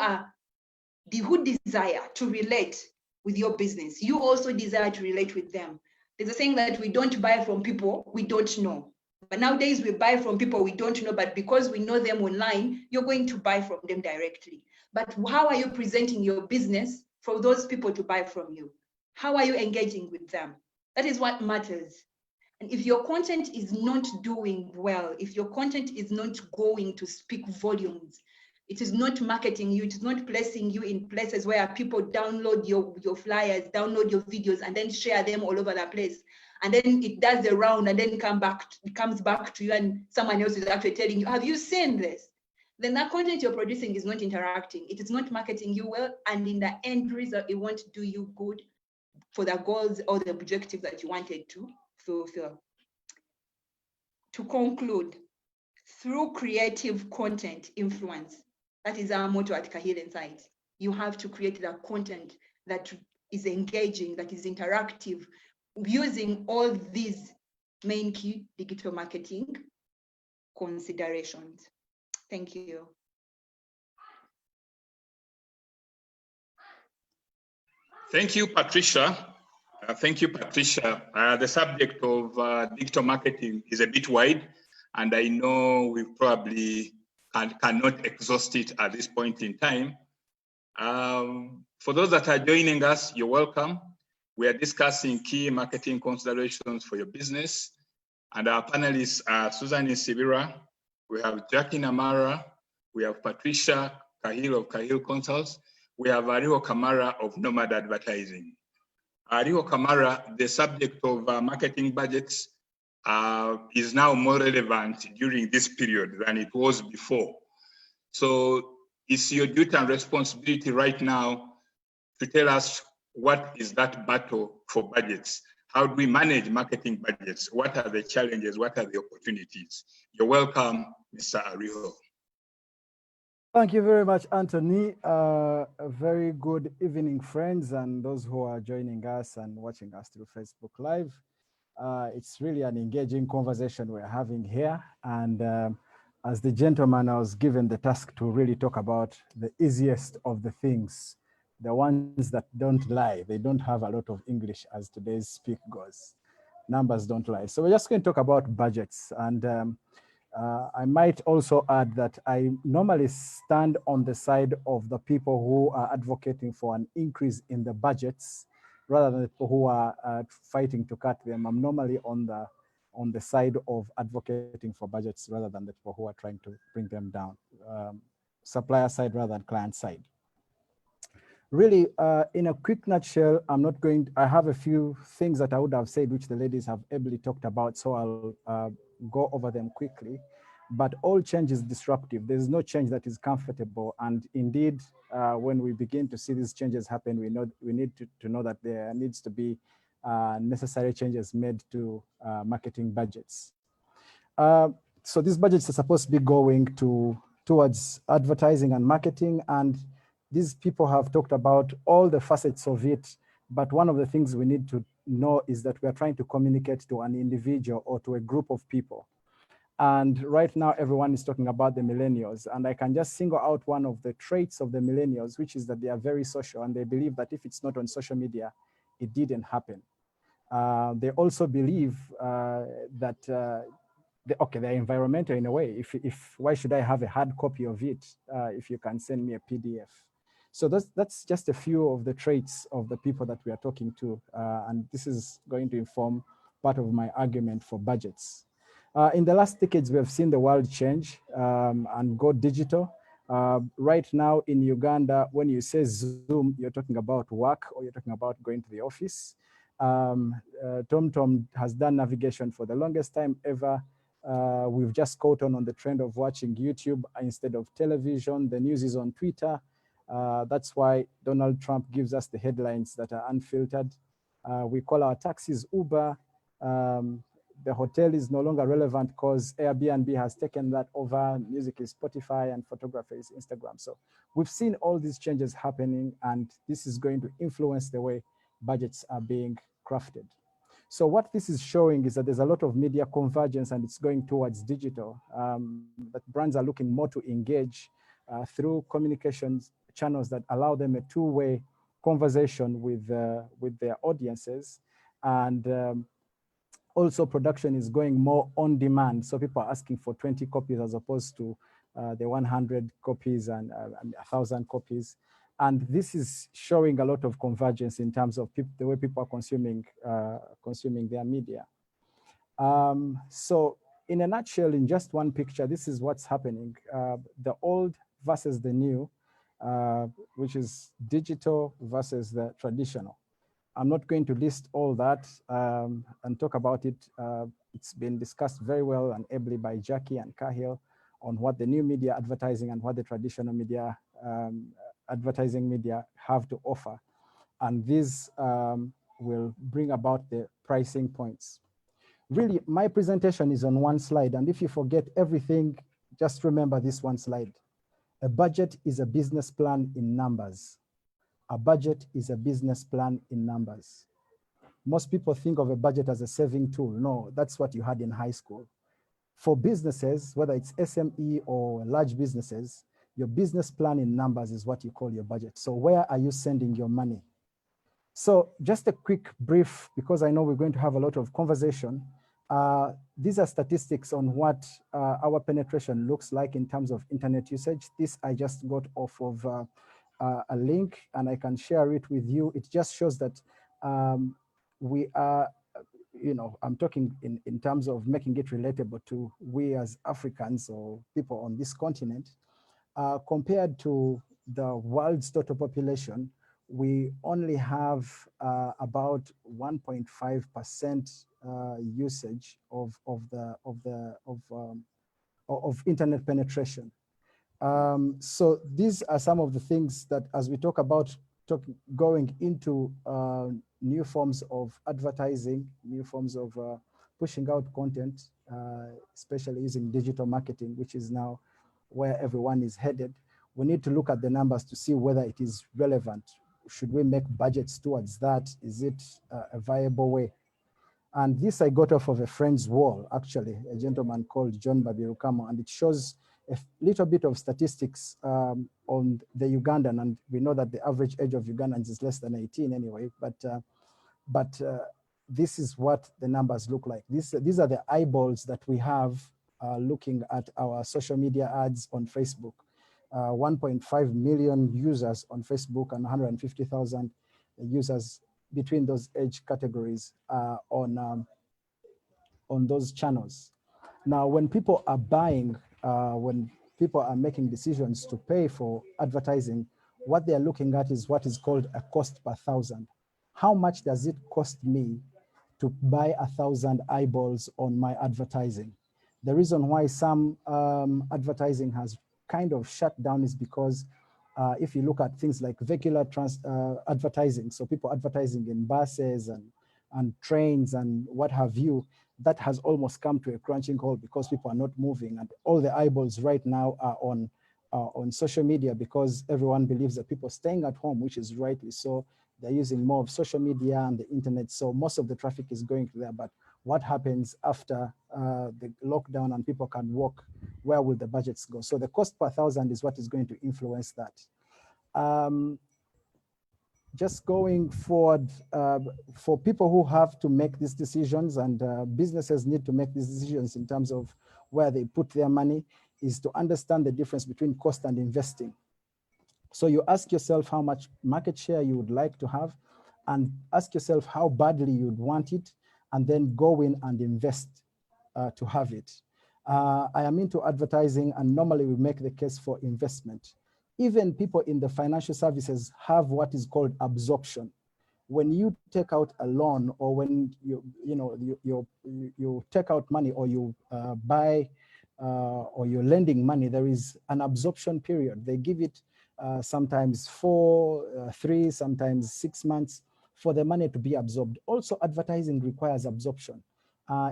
desire to relate with your business. You also desire to relate with them. There's a saying that we don't buy from people we don't know. But nowadays we buy from people we don't know, but because we know them online, you're going to buy from them directly. But how are you presenting your business for those people to buy from you? How are you engaging with them? That is what matters. And if your content is not doing well, if your content is not going to speak volumes, it is not marketing you, it is not placing you in places where people download your flyers, download your videos, and then share them all over the place. And then it does the round and then it comes back to you, and someone else is actually telling you, have you seen this? Then that content you're producing is not interacting. It is not marketing you well. And in the end result, it won't do you good for the goals or the objectives that you wanted to fulfill. To conclude, through creative content influence, that is our motto at Kahill Insights. You have to create the content that is engaging, that is interactive, using all these main key digital marketing considerations. Thank you. Thank you, Patricia. Thank you, Patricia. The subject of digital marketing is a bit wide, and I know we probably cannot exhaust it at this point in time. For those that are joining us, you're welcome. We are discussing key marketing considerations for your business. And our panelists are Susan Nsibirwa, we have Jackie Namara, we have Patricia Kahill of Kahill Consult, we have Ariho Kamara of Nomad Advertising. Ariho Kamara, the subject of marketing budgets is now more relevant during this period than it was before. So it's your duty and responsibility right now to tell us what is that battle for budgets? How do we manage marketing budgets? What are the challenges? What are the opportunities? You're welcome, Mr. Ariho. Thank you very much, Anthony. A very good evening, friends, and those who are joining us and watching us through Facebook Live. It's really an engaging conversation we're having here. And as the gentleman, I was given the task to really talk about the easiest of the things, the ones that don't lie. They don't have a lot of English, as today's speak goes. Numbers don't lie. So we're just going to talk about budgets. And I might also add that I normally stand on the side of the people who are advocating for an increase in the budgets rather than the people who are fighting to cut them. I'm normally on the side of advocating for budgets rather than the people who are trying to bring them down. Supplier side rather than client side. Really, in a quick nutshell, I have a few things that I would have said, which the ladies have ably talked about, so I'll go over them quickly. But all change is disruptive. There's no change that is comfortable. And indeed, when we begin to see these changes happen, we need to know that there needs to be necessary changes made to marketing budgets. So these budgets are supposed to be going towards advertising and marketing, and these people have talked about all the facets of it, but one of the things we need to know is that we are trying to communicate to an individual or to a group of people. And right now, everyone is talking about the millennials, and I can just single out one of the traits of the millennials, which is that they are very social, and they believe that if it's not on social media, it didn't happen. They also believe that they're environmental in a way. Why should I have a hard copy of it if you can send me a PDF? So that's just a few of the traits of the people that we are talking to. And this is going to inform part of my argument for budgets. In the last decades, we have seen the world change and go digital. Right now in Uganda, when you say Zoom, you're talking about work or you're talking about going to the office. TomTom has done navigation for the longest time ever. We've just caught on the trend of watching YouTube instead of television. The news is on Twitter. That's why Donald Trump gives us the headlines that are unfiltered. We call our taxis Uber. The hotel is no longer relevant because Airbnb has taken that over. Music is Spotify and photography is Instagram. So we've seen all these changes happening, and this is going to influence the way budgets are being crafted. So what this is showing is that there's a lot of media convergence and it's going towards digital. That brands are looking more to engage through communications channels that allow them a two-way conversation with their audiences. And also production is going more on demand. So people are asking for 20 copies as opposed to the 100 copies and 1,000 copies. And this is showing a lot of convergence in terms of the way people are consuming their media. So in a nutshell, in just one picture, this is what's happening. The old versus the new, which is digital versus the traditional. I'm not going to list all that and talk about it. It's been discussed very well and ably by Jackie and Kahill on what the new media advertising and what the traditional media advertising media have to offer. And these will bring about the pricing points. Really, my presentation is on one slide. And if you forget everything, just remember this one slide. A budget is a business plan in numbers. A budget is a business plan in numbers. Most people think of a budget as a saving tool. No, that's what you had in high school. For businesses, whether it's SME or large businesses, your business plan in numbers is what you call your budget. So where are you sending your money? So just a quick brief, because I know we're going to have a lot of conversation. These are statistics on what our penetration looks like in terms of internet usage. This I just got off of a link, and I can share it with you. It just shows that we are, I'm talking in terms of making it relatable to we as Africans or people on this continent. Compared to the world's total population, we only have about 1.5% usage of internet penetration. So these are some of the things that, as we talk about going into new forms of advertising, new forms of pushing out content, especially using digital marketing, which is now where everyone is headed, we need to look at the numbers to see whether it is relevant. Should we make budgets towards that? Is it a viable way? And this I got off of a friend's wall, actually, a gentleman called John Babirukamo, and it shows a little bit of statistics on the Ugandan, and we know that the average age of Ugandans is less than 18 anyway, but this is what the numbers look like. These are the eyeballs that we have looking at our social media ads on Facebook. 1.5 million users on Facebook and 150,000 users between those age categories on those channels. Now, when people are buying, when people are making decisions to pay for advertising, what they're looking at is what is called a cost per thousand. How much does it cost me to buy 1,000 eyeballs on my advertising? The reason why some advertising has kind of shut down is because if you look at things like vehicular advertising, so people advertising in buses and trains and what have you, that has almost come to a crunching halt because people are not moving, and all the eyeballs right now are on social media because everyone believes that people staying at home, which is rightly so, they're using more of social media and the internet, so most of the traffic is going to there. But what happens after the lockdown and people can walk? Where will the budgets go? So the cost per thousand is what is going to influence that. Just going forward, for people who have to make these decisions, and businesses need to make these decisions in terms of where they put their money, is to understand the difference between cost and investing. So you ask yourself how much market share you would like to have, and ask yourself how badly you'd want it, and then go in and invest to have it. I am into advertising, and normally we make the case for investment. Even people in the financial services have what is called absorption. When you take out a loan, or when you take out money, or you buy, or you're lending money, there is an absorption period. They give it sometimes 4, 3, sometimes 6 months for the money to be absorbed. Also, advertising requires absorption.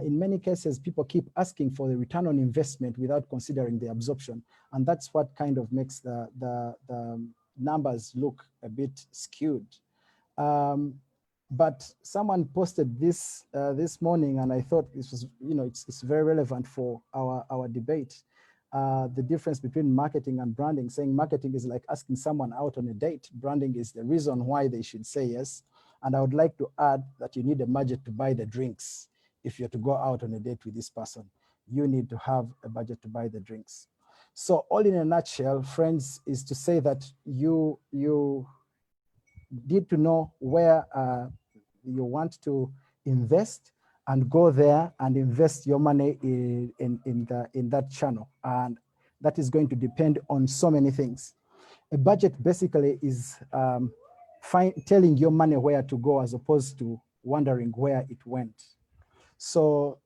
In many cases, people keep asking for the return on investment without considering the absorption. And that's what kind of makes the numbers look a bit skewed. But someone posted this this morning, and I thought this was, it's very relevant for our debate. The difference between marketing and branding, saying marketing is like asking someone out on a date. Branding is the reason why they should say yes. And I would like to add that you need a budget to buy the drinks. If you're to go out on a date with this person, you need to have a budget to buy the drinks. So all in a nutshell, friends, is to say that you need to know where you want to invest, and go there and invest your money in that channel. And that is going to depend on so many things. A budget basically is telling your money where to go, as opposed to wondering where it went. So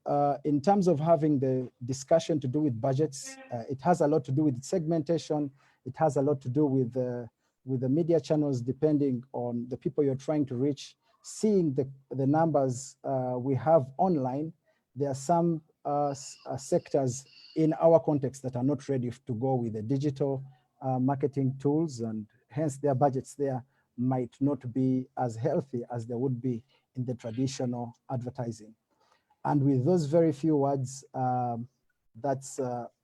in terms of having the discussion to do with budgets, it has a lot to do with segmentation. It has a lot to do with the media channels, depending on the people you're trying to reach. Seeing the numbers we have online, there are some sectors in our context that are not ready to go with the digital marketing tools, and hence their budgets there might not be as healthy as they would be in the traditional advertising. And with those very few words, that's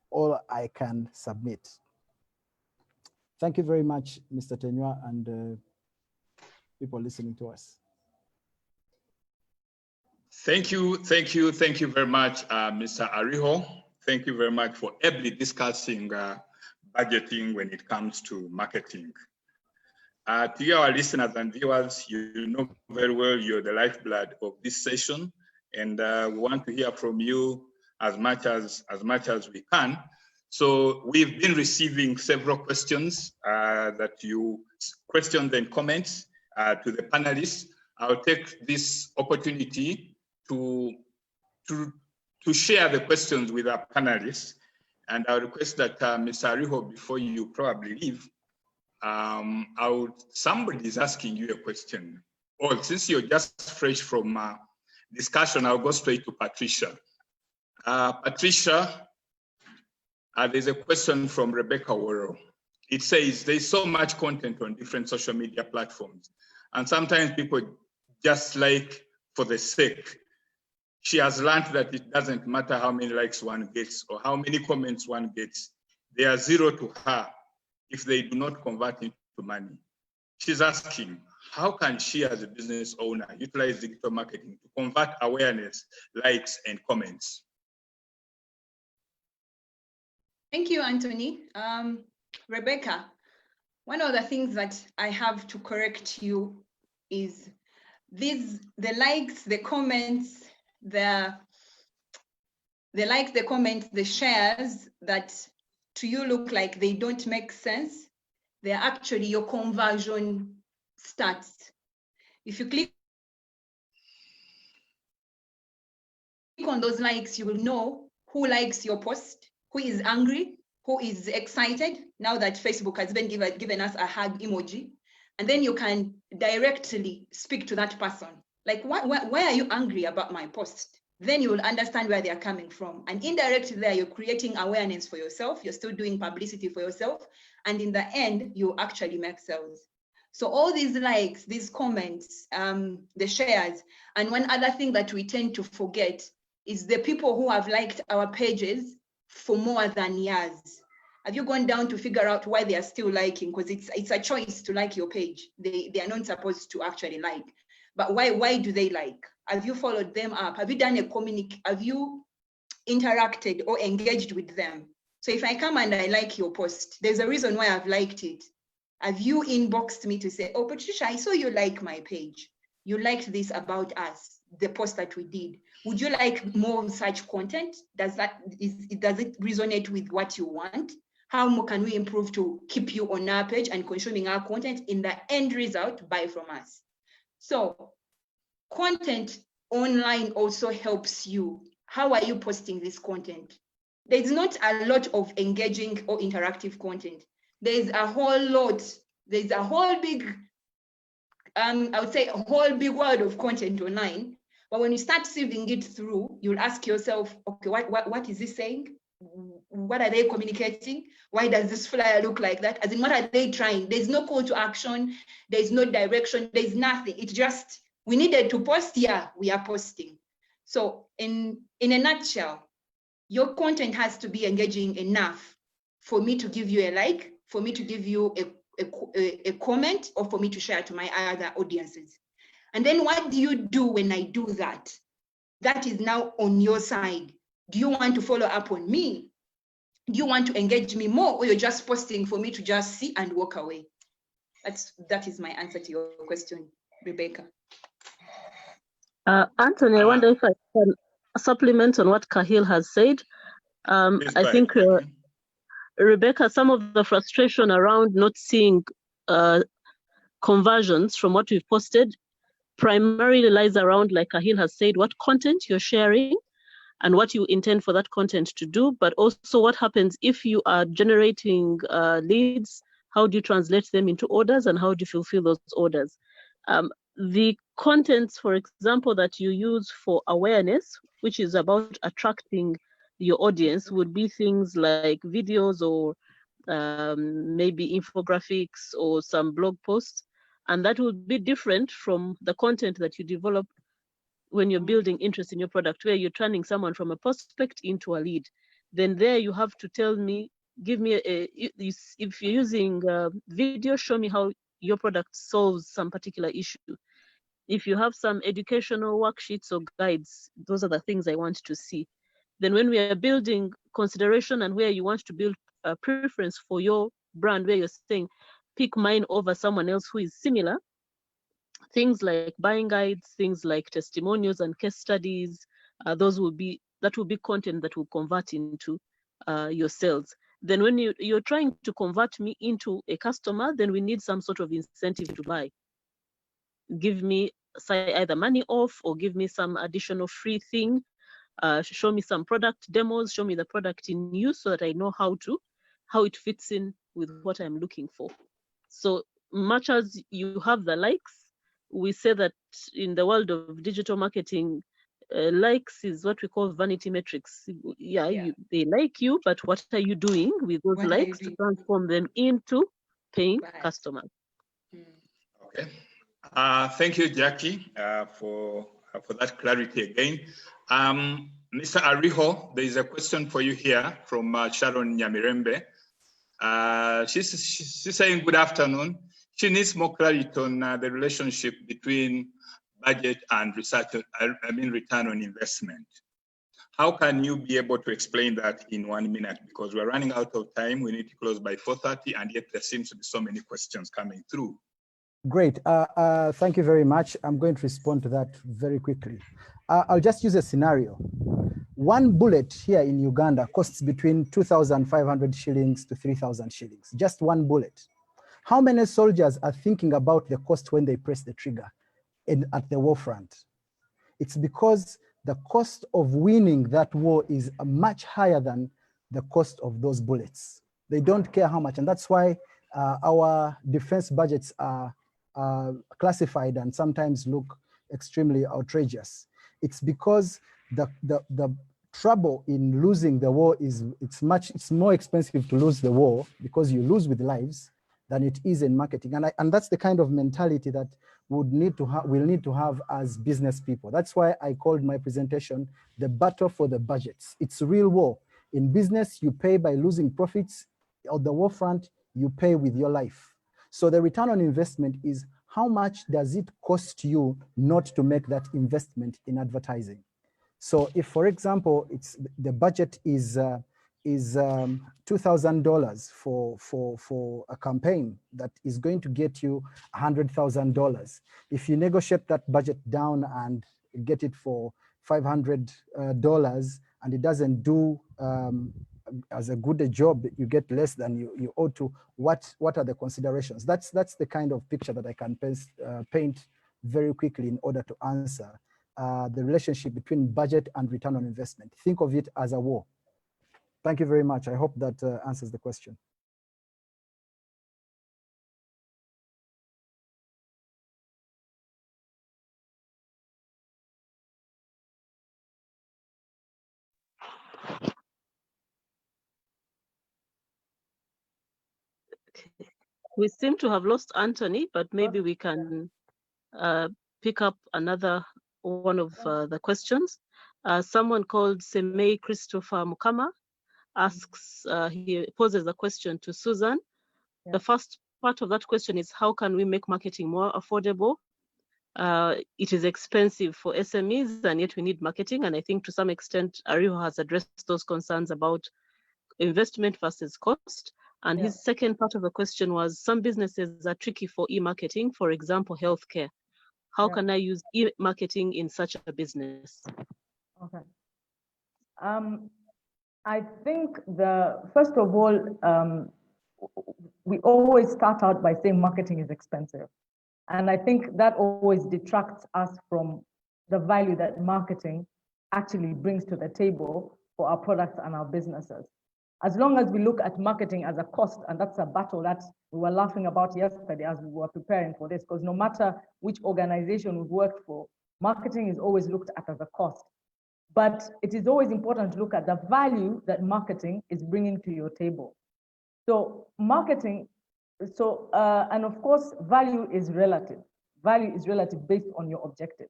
all I can submit. Thank you very much, Mr. Tenywa, and people listening to us. Thank you very much, Mr. Ariho. Thank you very much for ably discussing budgeting when it comes to marketing. To our listeners and viewers, you know very well you're the lifeblood of this session, and we want to hear from you as much as we can. So we've been receiving several questions questions and comments to the panelists. I'll take this opportunity to share the questions with our panelists, and I'll request that Mr. Ariho, before you probably leave, somebody is asking you a question. Or since you're just fresh from discussion, I'll go straight to Patricia. Patricia, there's a question from Rebecca Worrell. It says, there's so much content on different social media platforms, and sometimes people just like for the sake. She has learned that it doesn't matter how many likes one gets or how many comments one gets. They are zero to her if they do not convert into money. She's asking, how can she as a business owner utilize digital marketing to convert awareness, likes, and comments? Thank you, Anthony. Rebecca, one of the things that I have to correct you is the likes, the comments, the likes, the comments, the shares that to you look like they don't make sense. They're actually your conversion stats. If you click on those likes, you will know who likes your post, who is angry, who is excited, now that Facebook has been given us a hug emoji. And then you can directly speak to that person. Like, why are you angry about my post? Then you will understand where they are coming from. And indirectly there, you're creating awareness for yourself. You're still doing publicity for yourself. And in the end, you actually make sales. So all these likes, these comments, the shares, and one other thing that we tend to forget is the people who have liked our pages for more than years. Have you gone down to figure out why they are still liking? Because it's a choice to like your page. They are not supposed to actually like. But why do they like? Have you followed them up? Have you done have you interacted or engaged with them? So if I come and I like your post, there's a reason why I've liked it. Have you inboxed me to say, oh, Patricia, I saw you like my page. You liked this about us, the post that we did. Would you like more of such content? Does it resonate with what you want? How more can we improve to keep you on our page and consuming our content? In the end result, buy from us. So content online also helps you. How are you posting this content? There's not a lot of engaging or interactive content. There's a whole lot. There's a whole big, I would say a whole big world of content online. But when you start sieving it through, you'll ask yourself, okay, what is this saying? What are they communicating? Why does this flyer look like that? As in, what are they trying? There's no call to action. There's no direction. There's nothing. It's just, we needed to post. Yeah, we are posting. So in a nutshell, your content has to be engaging enough for me to give you a like, for me to give you a comment, or for me to share to my other audiences. And then what do you do when I do that? That is now on your side. Do you want to follow up on me? Do you want to engage me more, or you're just posting for me to just see and walk away? That is my answer to your question, Rebecca. Anthony, I wonder if I can supplement on what Kahill has said. I think, Rebecca, some of the frustration around not seeing conversions from what we've posted primarily lies around, like Kahill has said, what content you're sharing and what you intend for that content to do, but also what happens if you are generating leads. How do you translate them into orders, and how do you fulfill those orders? The contents, for example, that you use for awareness, which is about attracting your audience, would be things like videos or maybe infographics or some blog posts. And that would be different from the content that you develop when you're building interest in your product, where you're turning someone from a prospect into a lead, then there you have to tell me, give me if you're using video, show me how your product solves some particular issue. If you have some educational worksheets or guides, those are the things I want to see. Then when we are building consideration and where you want to build a preference for your brand, where you're saying, pick mine over someone else who is similar, things like buying guides, things like testimonials and case studies, that will be content that will convert into your sales. Then when you're trying to convert me into a customer, then we need some sort of incentive to buy. Give me either money off or give me some additional free thing. Show me some product demos, show me the product in use so that I know how it fits in with what I'm looking for. So much as you have the likes, we say that in the world of digital marketing, likes is what we call vanity metrics. They like you, but what are you doing with those likes to transform them into paying customers? Okay. Thank you, Jackie, for that clarity again. Mr. Ariho, there is a question for you here from Sharon Nyamirembe. She's saying, good afternoon. She needs more clarity on the relationship between budget and return on investment. How can you be able to explain that in 1 minute? Because we're running out of time. We need to close by 4:30, and yet there seems to be so many questions coming through. Great. Thank you very much. I'm going to respond to that very quickly. I'll just use a scenario. One bullet here in Uganda costs between 2,500 shillings to 3,000 shillings. Just one bullet. How many soldiers are thinking about the cost when they press the trigger at the war front? It's because the cost of winning that war is much higher than the cost of those bullets. They don't care how much, and that's why our defense budgets are classified and sometimes look extremely outrageous. It's because the trouble in losing the war is it's more expensive to lose the war because you lose with lives than it is in marketing, and that's the kind of mentality that we'll need to have as business people. That's why I called my presentation the battle for the budgets. It's a real war. In business, you pay by losing profits. On the war front, you pay with your life. So the return on investment is how much does it cost you not to make that investment in advertising? So if, for example, the budget is $2,000 for a campaign that is going to get you $100,000. If you negotiate that budget down and get it for $500 and it doesn't do as a good a job, you get less than you ought to. What are the considerations? That's the kind of picture that I can paint very quickly in order to answer the relationship between budget and return on investment. Think of it as a war. Thank you very much. I hope that answers the question. We seem to have lost Anthony, but maybe we can pick up another one of the questions. Someone called Semei Christopher Mukama asks, he poses a question to Susan. Yeah. The first part of that question is, how can we make marketing more affordable? It is expensive for SMEs, and yet we need marketing. And I think to some extent, Ariho has addressed those concerns about investment versus cost. And his second part of the question was, some businesses are tricky for e-marketing, for example, healthcare. How can I use e-marketing in such a business? Okay. I think first of all, we always start out by saying marketing is expensive. And I think that always detracts us from the value that marketing actually brings to the table for our products and our businesses. As long as we look at marketing as a cost, and that's a battle that we were laughing about yesterday as we were preparing for this, because no matter which organization we've worked for, marketing is always looked at as a cost. But it is always important to look at the value that marketing is bringing to your table. So marketing, and of course, value is relative. Value is relative based on your objective.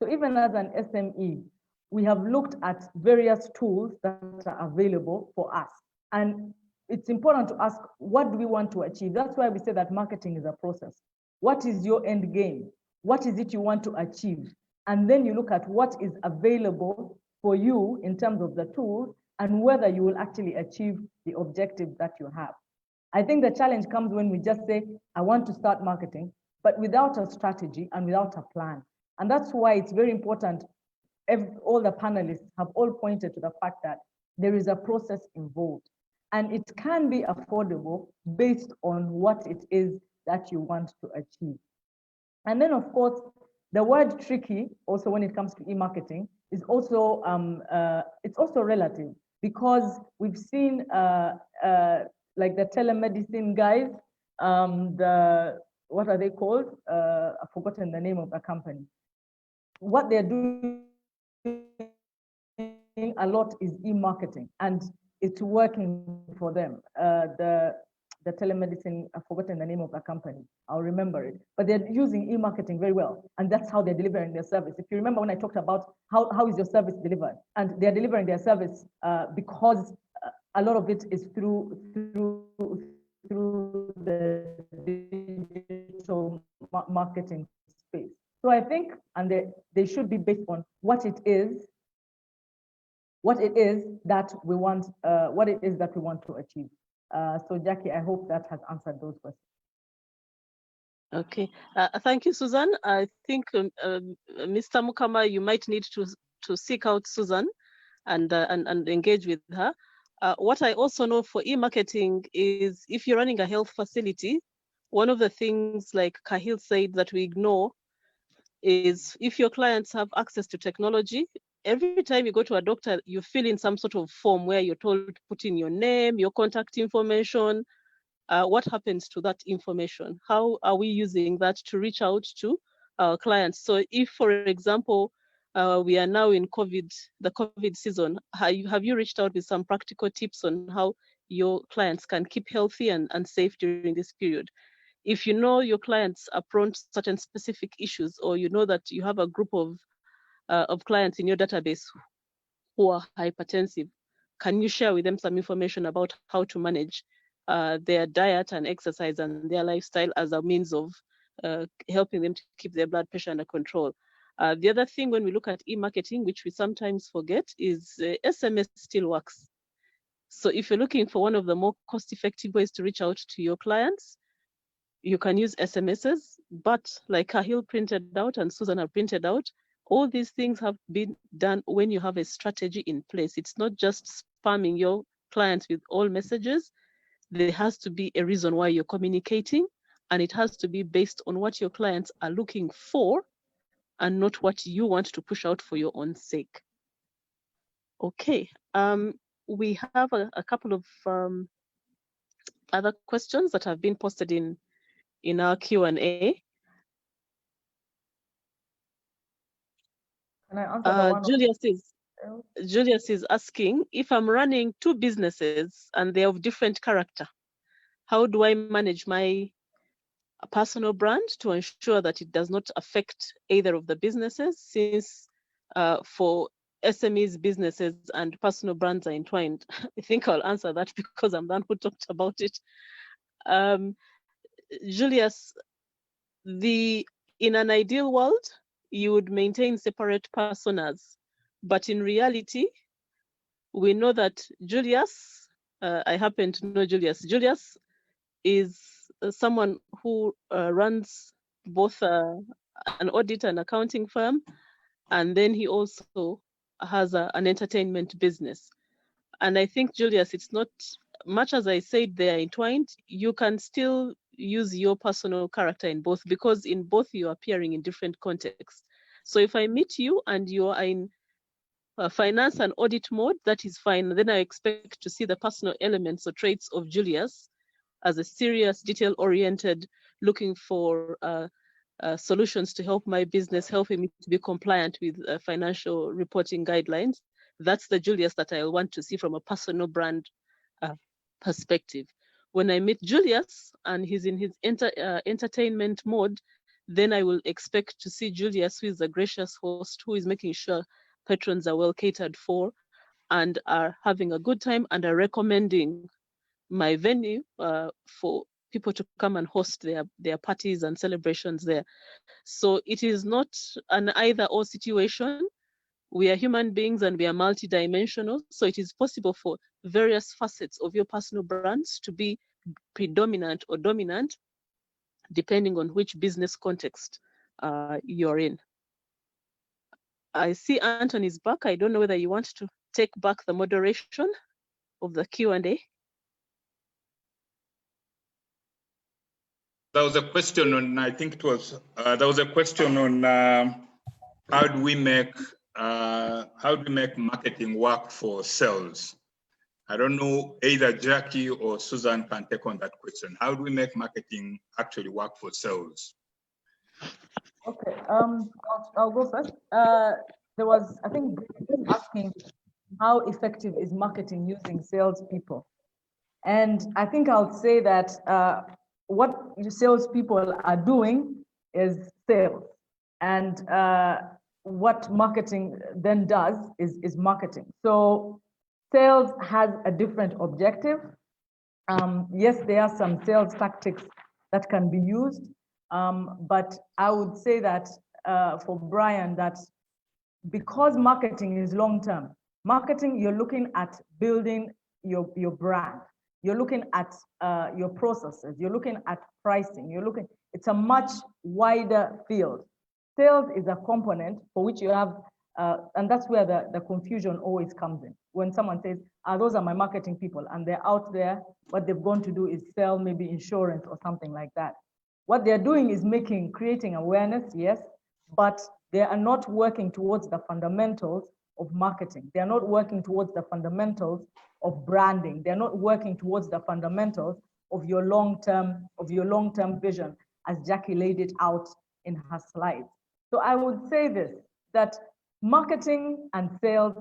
So even as an SME, we have looked at various tools that are available for us. And it's important to ask, what do we want to achieve? That's why we say that marketing is a process. What is your end game? What is it you want to achieve? And then you look at what is available for you in terms of the tools and whether you will actually achieve the objective that you have. I think the challenge comes when we just say, I want to start marketing, but without a strategy and without a plan. And that's why it's very important. All the panelists have all pointed to the fact that there is a process involved, and it can be affordable based on what it is that you want to achieve. And then, of course, the word tricky, also when it comes to e-marketing, is also it's also relative, because we've seen like the telemedicine guys, what are they called? I've forgotten the name of the company. What they're doing a lot is e-marketing, and it's working for them. The telemedicine, I've forgotten the name of the company. I'll remember it. But they're using e-marketing very well, and that's how they're delivering their service. If you remember when I talked about how is your service delivered, and they're delivering their service because a lot of it is through the digital marketing space. So I think, and they should be based on what it is that we want, what it is that we want to achieve. So Jackie, I hope that has answered those questions. Okay, thank you, Susan. I think Mr. Mukama, you might need to seek out Susan and engage with her. What I also know for e-marketing is if you're running a health facility, one of the things, like Kahill said, that we ignore is if your clients have access to technology. Every time you go to a doctor, you fill in some sort of form where you're told to put in your name, your contact information. What happens to that information? How are we using that to reach out to our clients? So if, for example, we are now in the COVID season, have you reached out with some practical tips on how your clients can keep healthy and safe during this period? If you know your clients are prone to certain specific issues, or you know that you have a group of clients in your database who are hypertensive, can you share with them some information about how to manage their diet and exercise and their lifestyle as a means of helping them to keep their blood pressure under control? The other thing when we look at e-marketing, which we sometimes forget, is SMS still works. So if you're looking for one of the more cost-effective ways to reach out to your clients, you can use SMSs, but like Kahill printed out and Susan have printed out, all these things have been done when you have a strategy in place. It's not just spamming your clients with all messages. There has to be a reason why you're communicating, and it has to be based on what your clients are looking for and not what you want to push out for your own sake. Okay, we have a couple of other questions that have been posted in our Q&A. Can I answer Julius is asking, if I'm running two businesses and they're of different character, how do I manage my personal brand to ensure that it does not affect either of the businesses, since for SMEs, businesses and personal brands are entwined? I think I'll answer that because I'm the one who talked about it. Julius, in an ideal world, you would maintain separate personas, but in reality, we know that Julius, I happen to know Julius. Julius is someone who runs both an audit and accounting firm, and then he also has an entertainment business. And I think, Julius, it's not, much as I said they are entwined, you can still use your personal character in both, because in both you are appearing in different contexts. So if I meet you and you are in finance and audit mode, that is fine. Then I expect to see the personal elements or traits of Julius as a serious, detail-oriented, looking for solutions to help my business, helping me to be compliant with financial reporting guidelines. That's the Julius that I want to see from a personal brand perspective. When I meet Julius and he's in his entertainment mode, then I will expect to see Julius, who is a gracious host, who is making sure patrons are well catered for and are having a good time and are recommending my venue for people to come and host their parties and celebrations there. So it is not an either-or situation. We are human beings and we are multidimensional. So it is possible for various facets of your personal brands to be predominant or dominant, depending on which business context you're in. I see Anthony's back. I don't know whether you want to take back the moderation of the Q&A. There was a question on, I think it was, there was a question on how do we make marketing work for sales? I don't know, either Jackie or Susan can take on that question. How do we make marketing actually work for sales? Okay, I'll go first. There was, I think, asking how effective is marketing using salespeople? And I think I'll say that what salespeople are doing is sales. And what marketing then does is marketing. So sales has a different objective. Yes, there are some sales tactics that can be used, but I would say that for Brian, that because marketing is long-term, marketing, you're looking at building your brand. You're looking at your processes. You're looking at pricing. It's a much wider field. Sales is a component for which you have, and that's where the confusion always comes in. When someone says, those are my marketing people, and they're out there, what they've gone to do is sell maybe insurance or something like that. What they're doing is creating awareness, yes, but they are not working towards the fundamentals of marketing. They are not working towards the fundamentals of branding. They're not working towards the fundamentals of your long-term vision, as Jackie laid it out in her slides. So I would say this, that marketing and sales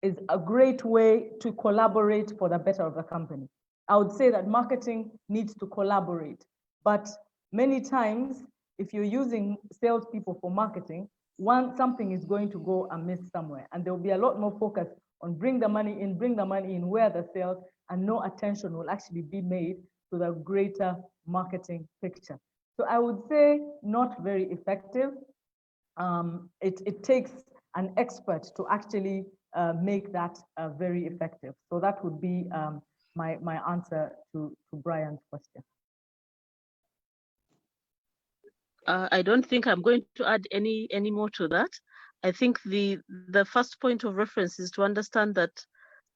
is a great way to collaborate for the better of the company. I would say that marketing needs to collaborate, but many times, if you're using salespeople for marketing, something is going to go amiss somewhere, and there will be a lot more focus on bring the money in, where the sales, and no attention will actually be made to the greater marketing picture. So I would say not very effective. It takes an expert to actually make that very effective. So that would be my answer to Brian's question. I don't think I'm going to add any more to that. I think the first point of reference is to understand that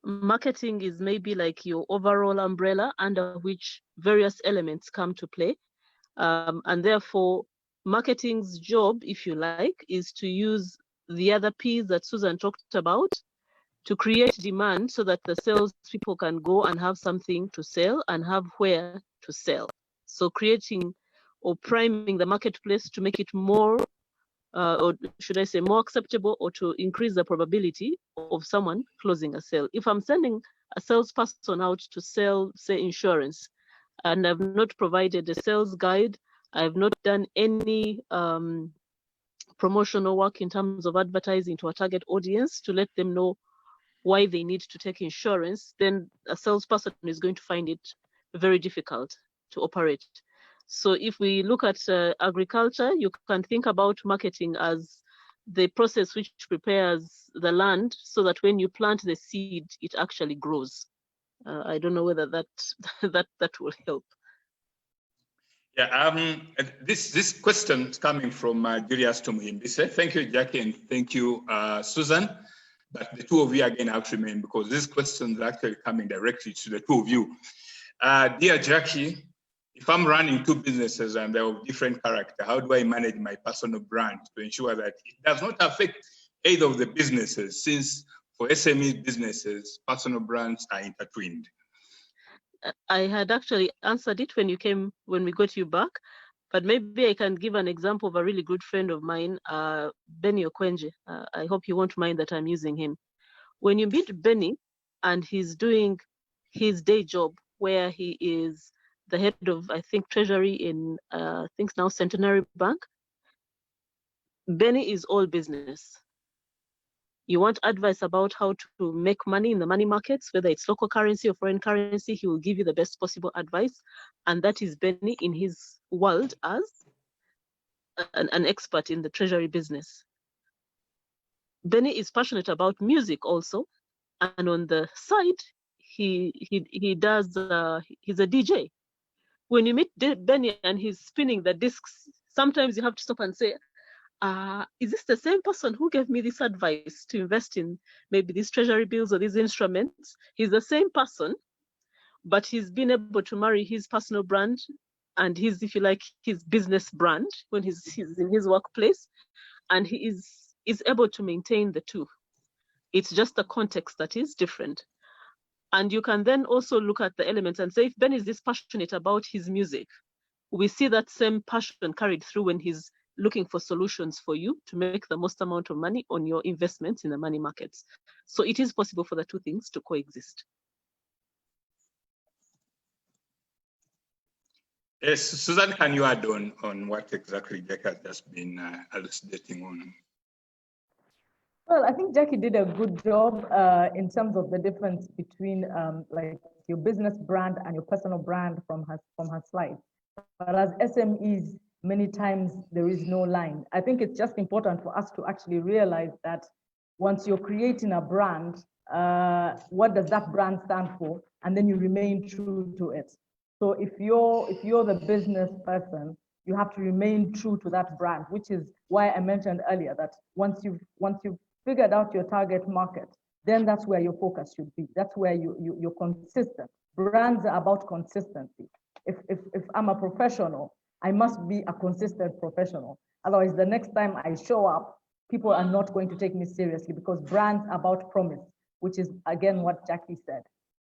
marketing is maybe like your overall umbrella under which various elements come to play. And therefore, marketing's job, if you like, is to use the other P's that Susan talked about to create demand so that the sales people can go and have something to sell and have where to sell. So creating or priming the marketplace to make it more, or should I say more acceptable, or to increase the probability of someone closing a sale. If I'm sending a salesperson out to sell, say, insurance, and I've not provided a sales guide, I've not done any promotional work in terms of advertising to a target audience to let them know why they need to take insurance, then a salesperson is going to find it very difficult to operate. So if we look at agriculture, you can think about marketing as the process which prepares the land so that when you plant the seed, it actually grows. I don't know whether that will help. Yeah, this question is coming from Julius Tumuhimbi. Thank you, Jackie, and thank you, Susan. But the two of you again have to remain, because this question is actually coming directly to the two of you. Dear Jackie, if I'm running two businesses and they're of different character, how do I manage my personal brand to ensure that it does not affect either of the businesses, since for SME businesses, personal brands are intertwined? I had actually answered it when we got you back, but maybe I can give an example of a really good friend of mine, Benny Okwenje. I hope you won't mind that I'm using him. When you meet Benny and he's doing his day job, where he is the head of, I think, treasury in, I think now Centenary Bank, BNI is all business. You want advice about how to make money in the money markets, whether it's local currency or foreign currency, he will give you the best possible advice. And that is BNI in his world as an expert in the treasury business. BNI is passionate about music also. And on the side, he does, he's a DJ. When you meet BNI and he's spinning the discs, sometimes you have to stop and say, is this the same person who gave me this advice to invest in maybe these treasury bills or these instruments? He's the same person, but he's been able to marry his personal brand and his, if you like, his business brand when he's in his workplace, and he is able to maintain the two. It's just the context that is different. And you can then also look at the elements and say, if Ben is this passionate about his music, we see that same passion carried through when he's looking for solutions for you to make the most amount of money on your investments in the money markets. So it is possible for the two things to coexist. Yes, Susan, can you add on what exactly Jackie has just been elucidating on? Well, I think Jackie did a good job in terms of the difference between like your business brand and your personal brand from her slide. But as SMEs, many times there is no line. I think it's just important for us to actually realize that once you're creating a brand, what does that brand stand for? And then you remain true to it. So if you're the business person, you have to remain true to that brand, which is why I mentioned earlier that once you've figured out your target market, then that's where your focus should be. That's where you're consistent. Brands are about consistency. If I'm a professional, I must be a consistent professional. Otherwise, the next time I show up, people are not going to take me seriously, because brands are about promise, which is again what Jackie said.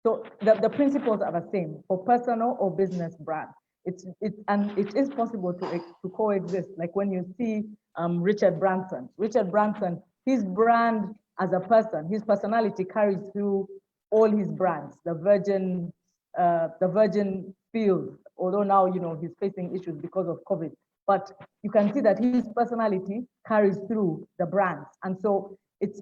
So the principles are the same for personal or business brand. And it is possible to coexist. Like when you see Richard Branson. Richard Branson, his brand as a person, his personality carries through all his brands. The Virgin Fields, although now he's facing issues because of COVID, but you can see that his personality carries through the brands, and so it's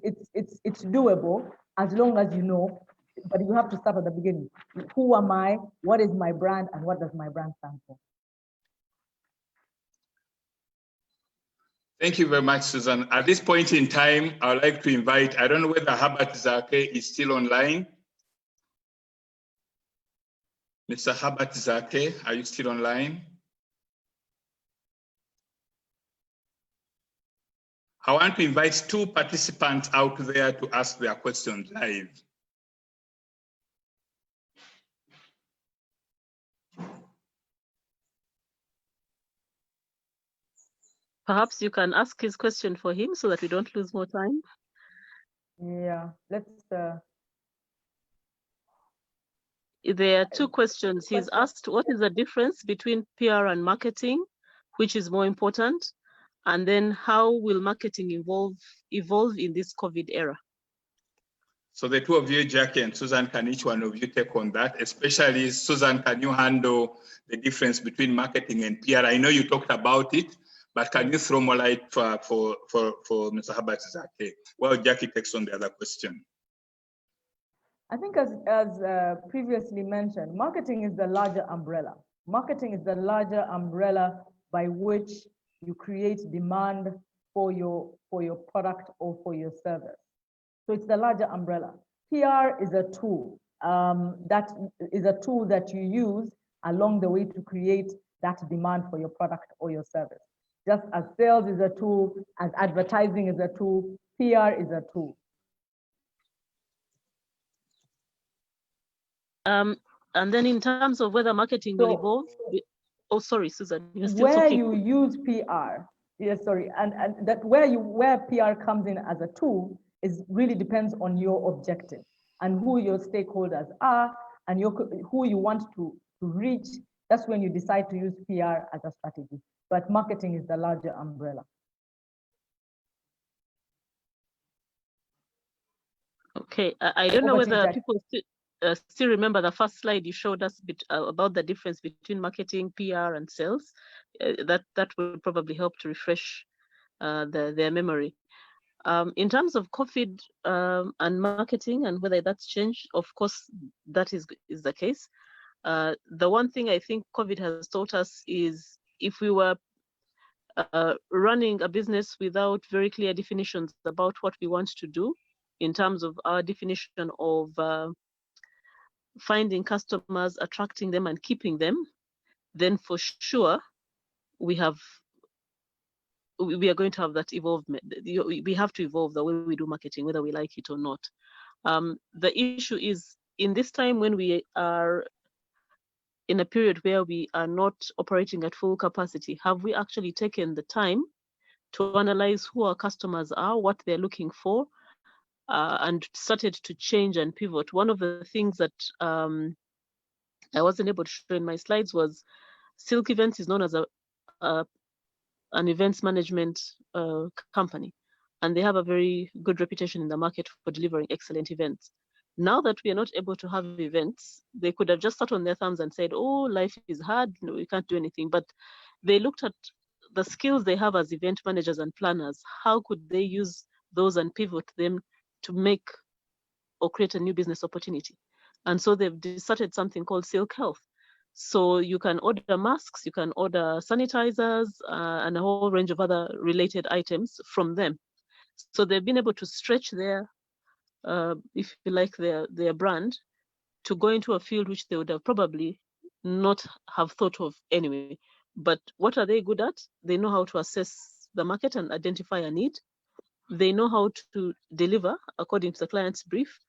doable as long as you know. But you have to start at the beginning. Who am I? What is my brand? And what does my brand stand for? Thank you very much, Susan. At this point in time, I would like to invite, I don't know whether Herbert Zake is still online. Mr. Herbert Zake, are you still online? I want to invite two participants out there to ask their questions live. Perhaps you can ask his question for him so that we don't lose more time. Yeah, let's. There are two questions. He's asked, what is the difference between PR and marketing? Which is more important? And then how will marketing evolve in this COVID era? So the two of you, Jackie and Susan, can each one of you take on that? Especially Susan, can you handle the difference between marketing and PR? I know you talked about it, but can you throw more light for Mr. Herbert Zake? Well, Jackie takes on the other question. I think as previously mentioned, marketing is the larger umbrella. Marketing is the larger umbrella by which you create demand for your product or for your service. So it's the larger umbrella. PR is a tool that you use along the way to create that demand for your product or your service. Just as sales is a tool, as advertising is a tool, PR is a tool. And then in terms of whether marketing will evolve, oh, sorry, Susan, you're still where talking. you use PR, yes, sorry, and that where PR comes in as a tool is really depends on your objective and who your stakeholders are and who you want to reach. That's when you decide to use PR as a strategy. But marketing is the larger umbrella. Okay, I don't know whether people still remember the first slide you showed us about the difference between marketing, PR, and sales. That would probably help to refresh their memory. In terms of COVID and marketing and whether that's changed, of course, that is the case. The one thing I think COVID has taught us is if we were running a business without very clear definitions about what we want to do in terms of our definition of finding customers, attracting them and keeping them, then for sure we are going to have that evolvement. We have to evolve the way we do marketing, whether we like it or not. The issue is in this time when we are in a period where we are not operating at full capacity, have we actually taken the time to analyze who our customers are, what they're looking for, and started to change and pivot? One of the things that I wasn't able to show in my slides was Silk Events is known as an events management company, and they have a very good reputation in the market for delivering excellent events. Now that we are not able to have events, they could have just sat on their thumbs and said, oh, life is hard, no, we can't do anything. But they looked at the skills they have as event managers and planners. How could they use those and pivot them to make or create a new business opportunity? And so they've started something called Silk Health. So you can order masks, you can order sanitizers, and a whole range of other related items from them. So they've been able to stretch their, if you like, their brand to go into a field which they would have probably not have thought of anyway. But what are they good at? They know how to assess the market and identify a need. They know how to deliver according to the client's brief,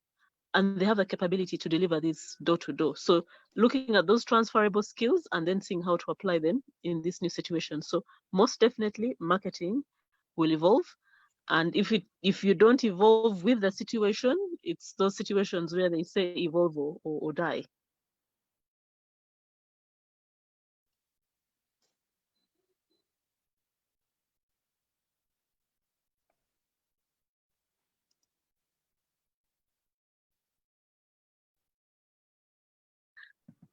and they have the capability to deliver this door to door. So looking at those transferable skills and then seeing how to apply them in this new situation. So most definitely marketing will evolve. And if you don't evolve with the situation, it's those situations where they say evolve or die.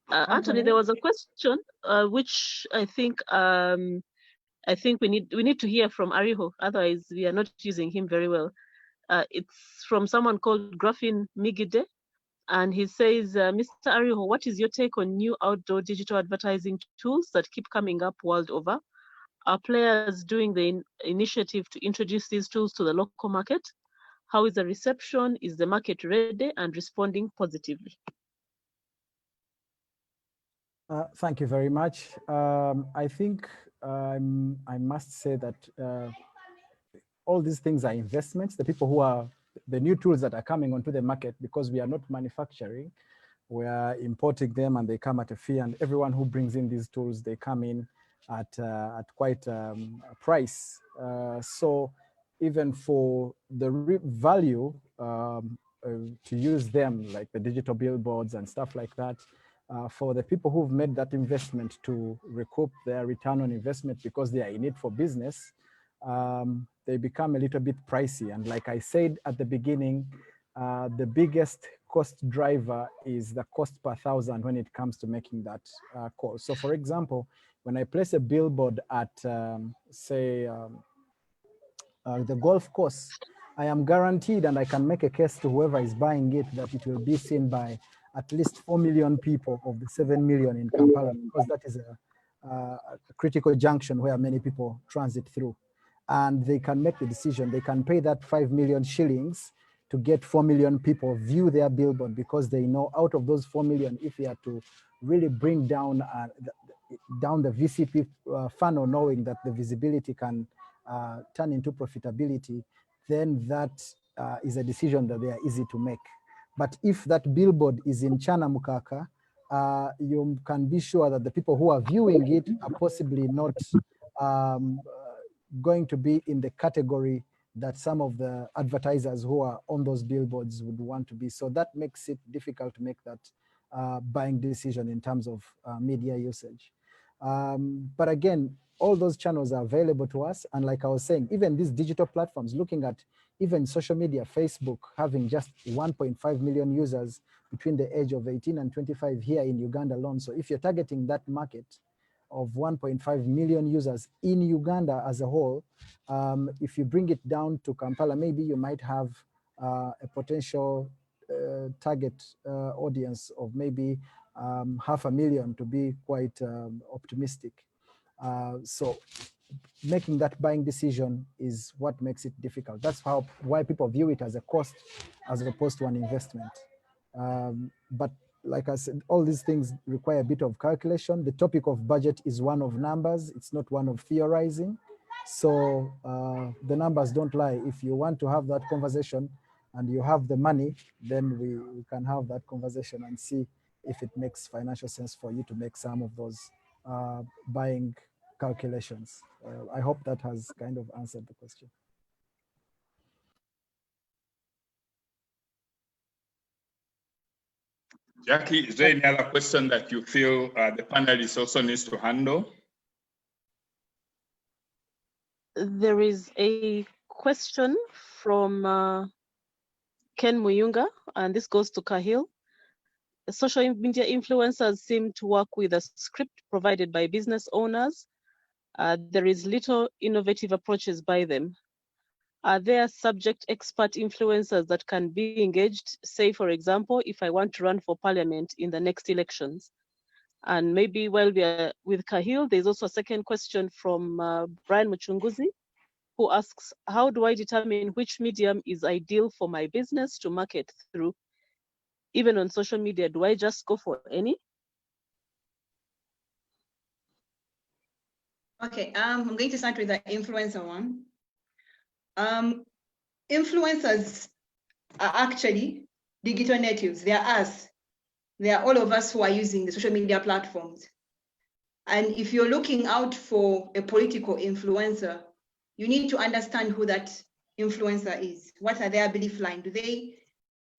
Anthony, there was a question which I think we need to hear from Ariho. Otherwise, we are not using him very well. It's from someone called Grafin Migide, and he says, Mr. Ariho, what is your take on new outdoor digital advertising tools that keep coming up world over? Are players doing the initiative to introduce these tools to the local market? How is the reception? Is the market ready and responding positively? Thank you very much. I think I must say that all these things are investments. The people who are the new tools that are coming onto the market, because we are not manufacturing, we are importing them and they come at a fee, and everyone who brings in these tools, they come in at quite a price. So even for the value to use them, like the digital billboards and stuff like that, for the people who've made that investment to recoup their return on investment because they are in it for business, they become a little bit pricey. And like I said at the beginning, the biggest cost driver is the cost per thousand when it comes to making that call. So for example, when I place a billboard at, say, the golf course, I am guaranteed, and I can make a case to whoever is buying it, that it will be seen by at least 4 million people of the 7 million in Kampala, because that is a critical junction where many people transit through. And they can make the decision. They can pay that 5 million shillings to get 4 million people view their billboard, because they know out of those 4 million, if they are to really bring down the VCP funnel, knowing that the visibility can turn into profitability, then that is a decision that they are easy to make. But if that billboard is in Chana Mukaka, you can be sure that the people who are viewing it are possibly not going to be in the category that some of the advertisers who are on those billboards would want to be. So that makes it difficult to make that buying decision in terms of media usage. But again, all those channels are available to us. And like I was saying, even these digital platforms, looking at even social media, Facebook having just 1.5 million users between the age of 18 and 25 here in Uganda alone. So if you're targeting that market of 1.5 million users in Uganda as a whole, if you bring it down to Kampala, maybe you might have a potential target audience of maybe 500,000 to be quite optimistic. So making that buying decision is what makes it difficult. That's why people view it as a cost as opposed to an investment. But like I said, all these things require a bit of calculation. The topic of budget is one of numbers. It's not one of theorizing. So the numbers don't lie. If you want to have that conversation and you have the money, then we can have that conversation and see if it makes financial sense for you to make some of those buying calculations. I hope that has kind of answered the question. Jackie, is there any other question that you feel the panelists also needs to handle? There is a question from Ken Muyunga, and this goes to Kahill. Social media influencers seem to work with a script provided by business owners. There is little innovative approaches by them. Are there subject expert influencers that can be engaged? Say, for example, if I want to run for parliament in the next elections. And maybe while we are with Kahill, there's also a second question from Brian Muchunguzi, who asks, how do I determine which medium is ideal for my business to market through? Even on social media, do I just go for any? Okay, I'm going to start with the influencer one. Influencers are actually digital natives. They are us. They are all of us who are using the social media platforms. And if you're looking out for a political influencer, you need to understand who that influencer is. What are their belief line? Do they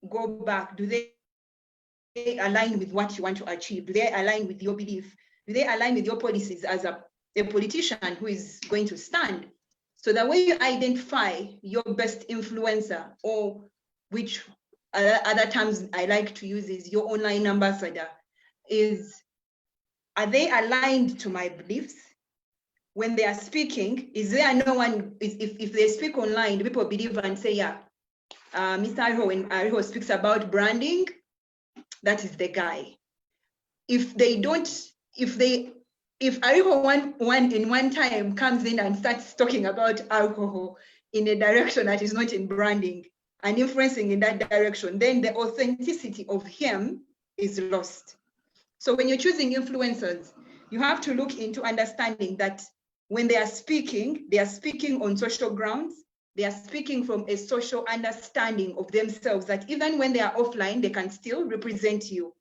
go back? Do they align with what you want to achieve? Do they align with your belief? Do they align with your policies as a politician who is going to stand? So the way you identify your best influencer, or which other terms I like to use is your online ambassador, is, are they aligned to my beliefs? When they are speaking, is there no one, if they speak online, do people believe and say, yeah, Mr. Ariho, when Ariho speaks about branding, that is the guy. If they don't, if Ariho one time comes in and starts talking about alcohol in a direction that is not in branding and influencing in that direction, then the authenticity of him is lost. So when you're choosing influencers, you have to look into understanding that when they are speaking on social grounds. They are speaking from a social understanding of themselves, that even when they are offline, they can still represent you.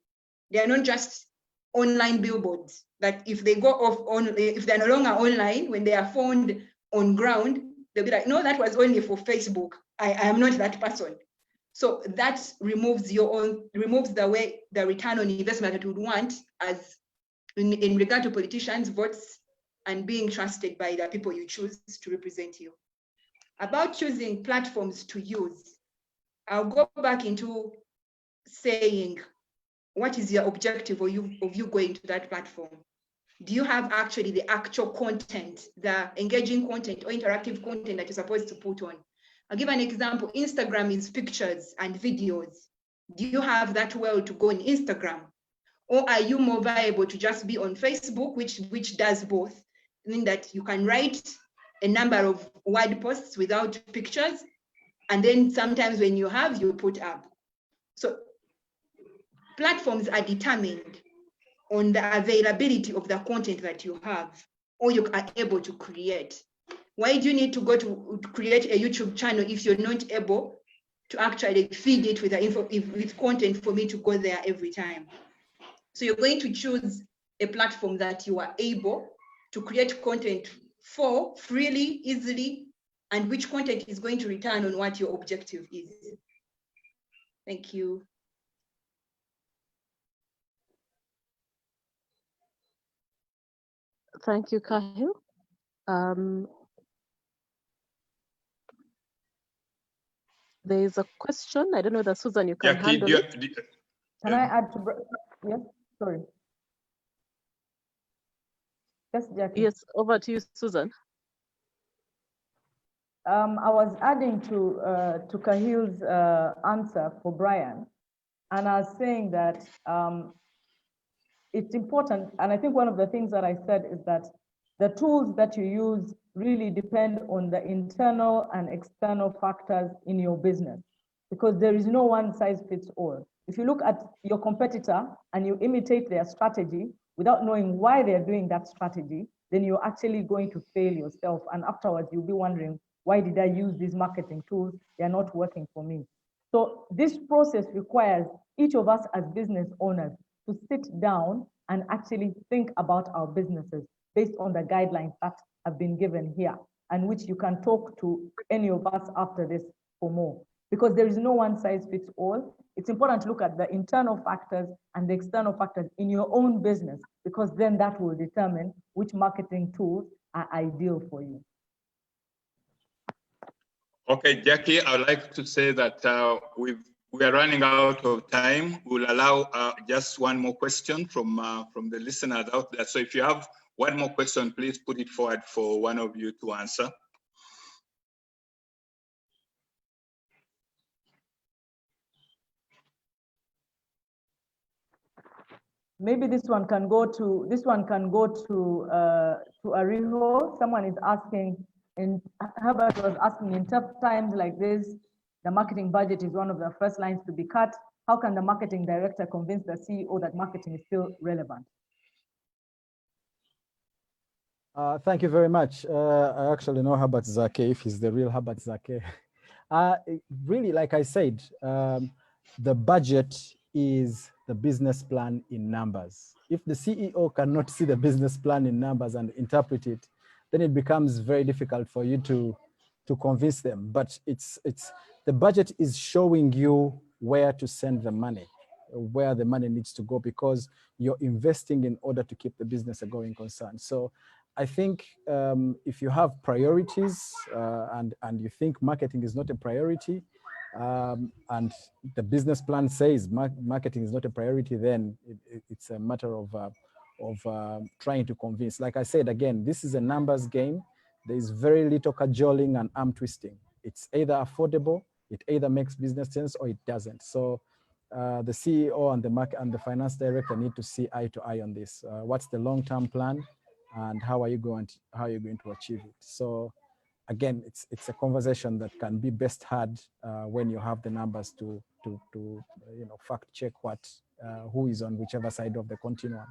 They are not just online billboards, that if they go off on, if they're no longer online, when they are found on ground, they'll be like, no, that was only for Facebook. I am not that person. So that removes the way, the return on investment that you would want as in regard to politicians' votes and being trusted by the people you choose to represent you. About choosing platforms to use, I'll go back into saying, what is your objective of you going to that platform? Do you have actually the actual content, the engaging content or interactive content that you're supposed to put on? I'll give an example. Instagram is pictures and videos. Do you have that well to go on Instagram? Or are you more viable to just be on Facebook, which does both, meaning that you can write a number of word posts without pictures, and then sometimes when you have, you put up. So platforms are determined on the availability of the content that you have or you are able to create. Why do you need to go to create a YouTube channel if you're not able to actually feed it with the with content for me to go there every time? So you're going to choose a platform that you are able to create content for freely, easily, and which content is going to return on what your objective is. Thank you. Thank you, Kahill. There is a question. I don't know that Susan, you can handle it. Can I add to? Yes, sorry. Yes, Jackie. Yes, over to you, Susan. I was adding to Kahill's answer for Brian, and I was saying that it's important, and I think one of the things that I said is that the tools that you use really depend on the internal and external factors in your business, because there is no one size fits all. If you look at your competitor and you imitate their strategy without knowing why they're doing that strategy, then you're actually going to fail yourself. And afterwards, you'll be wondering, why did I use these marketing tools? They're not working for me. So this process requires each of us as business owners to sit down and actually think about our businesses based on the guidelines that have been given here, and which you can talk to any of us after this for more. Because there is no one size fits all. It's important to look at the internal factors and the external factors in your own business, because then that will determine which marketing tools are ideal for you. Okay, Jackie, I would like to say that we are running out of time. We'll allow just one more question from the listeners out there. So if you have one more question, please put it forward for one of you to answer. Maybe this one can go to Ariho. Someone is asking, and Herbert was asking, in tough times like this, the marketing budget is one of the first lines to be cut. How can the marketing director convince the CEO that marketing is still relevant? Thank you very much. I actually know Herbert Zake, if he's the real Herbert Zake. Really, like I said, the budget is the business plan in numbers. If the CEO cannot see the business plan in numbers and interpret it, then it becomes very difficult for you to convince them. But the budget is showing you where to send the money, where the money needs to go, because you're investing in order to keep the business a going concern. So I think if you have priorities and you think marketing is not a priority, and the business plan says marketing is not a priority, then it's a matter of trying to convince. Like I said, again, this is a numbers game. There is very little cajoling and arm twisting. It's either affordable, it either makes business sense, or it doesn't. So the CEO and the finance director need to see eye to eye on this. What's the long-term plan, and how are you going to achieve it? So again, it's a conversation that can be best had when you have the numbers to fact check who is on whichever side of the continuum.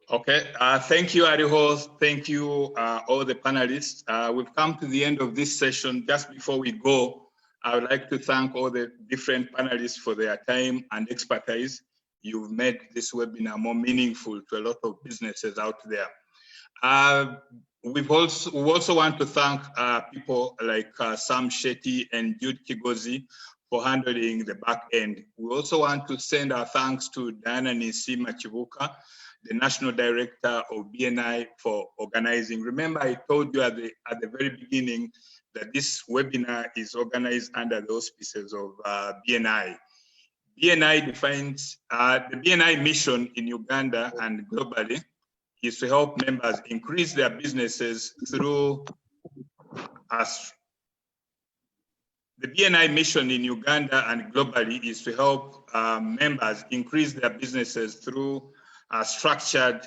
Okay, thank you, Ariho. Thank you, all the panelists. We've come to the end of this session. Just before we go, I would like to thank all the different panelists for their time and expertise. You've made this webinar more meaningful to a lot of businesses out there. We also want to thank people like Sam Shetty and Jude Kigozi for handling the back end. We also want to send our thanks to Diana Nisima Chibuka, the National Director of BNI, for organizing. Remember, I told you at the very beginning that this webinar is organized under the auspices of BNI. BNI defines the BNI mission in Uganda and globally is to help members increase their businesses through us. The BNI mission in Uganda and globally is to help members increase their businesses through a structured,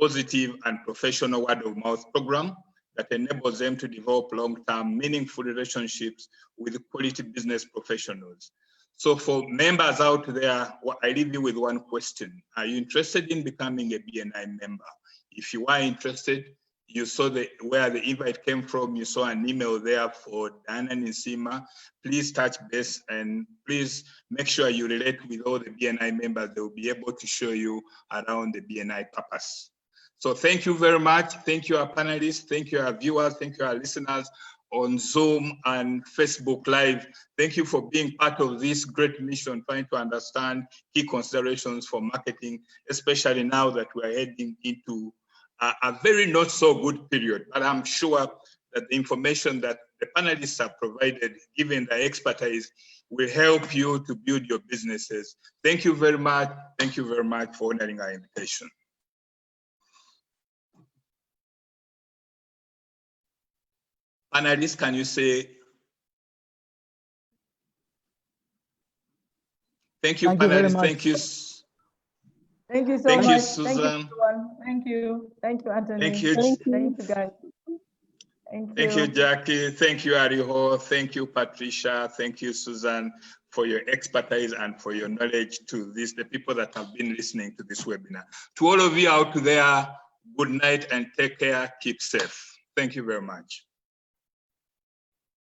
positive, and professional word-of-mouth program that enables them to develop long-term, meaningful relationships with quality business professionals. So for members out there, I leave you with one question. Are you interested in becoming a BNI member? If you are interested, you saw where the invite came from, you saw an email there for Diana Nisima. Please touch base and please make sure you relate with all the BNI members. They will be able to show you around the BNI purpose. So thank you very much. Thank you, our panelists. Thank you, our viewers. Thank you, our listeners on Zoom and Facebook Live. Thank you for being part of this great mission, trying to understand key considerations for marketing, especially now that we're heading into a very not so good period. But I'm sure that the information that the panelists have provided, given their expertise, will help you to build your businesses. Thank you very much. Thank you very much for honoring our invitation. Panelists, can you say? Thank you, Thank you very panelists. much. Thank you. Thank you so Thank you, much. Susan. Thank you, everyone. Thank you. Thank you, Anthony. Thank you. Thank you. Thank you, guys. Thank you. Thank you, Jackie. Thank you, Ariho. Thank you, Patricia. Thank you, Susan, for your expertise and for your knowledge to the people that have been listening to this webinar. To all of you out there, good night and take care. Keep safe. Thank you very much.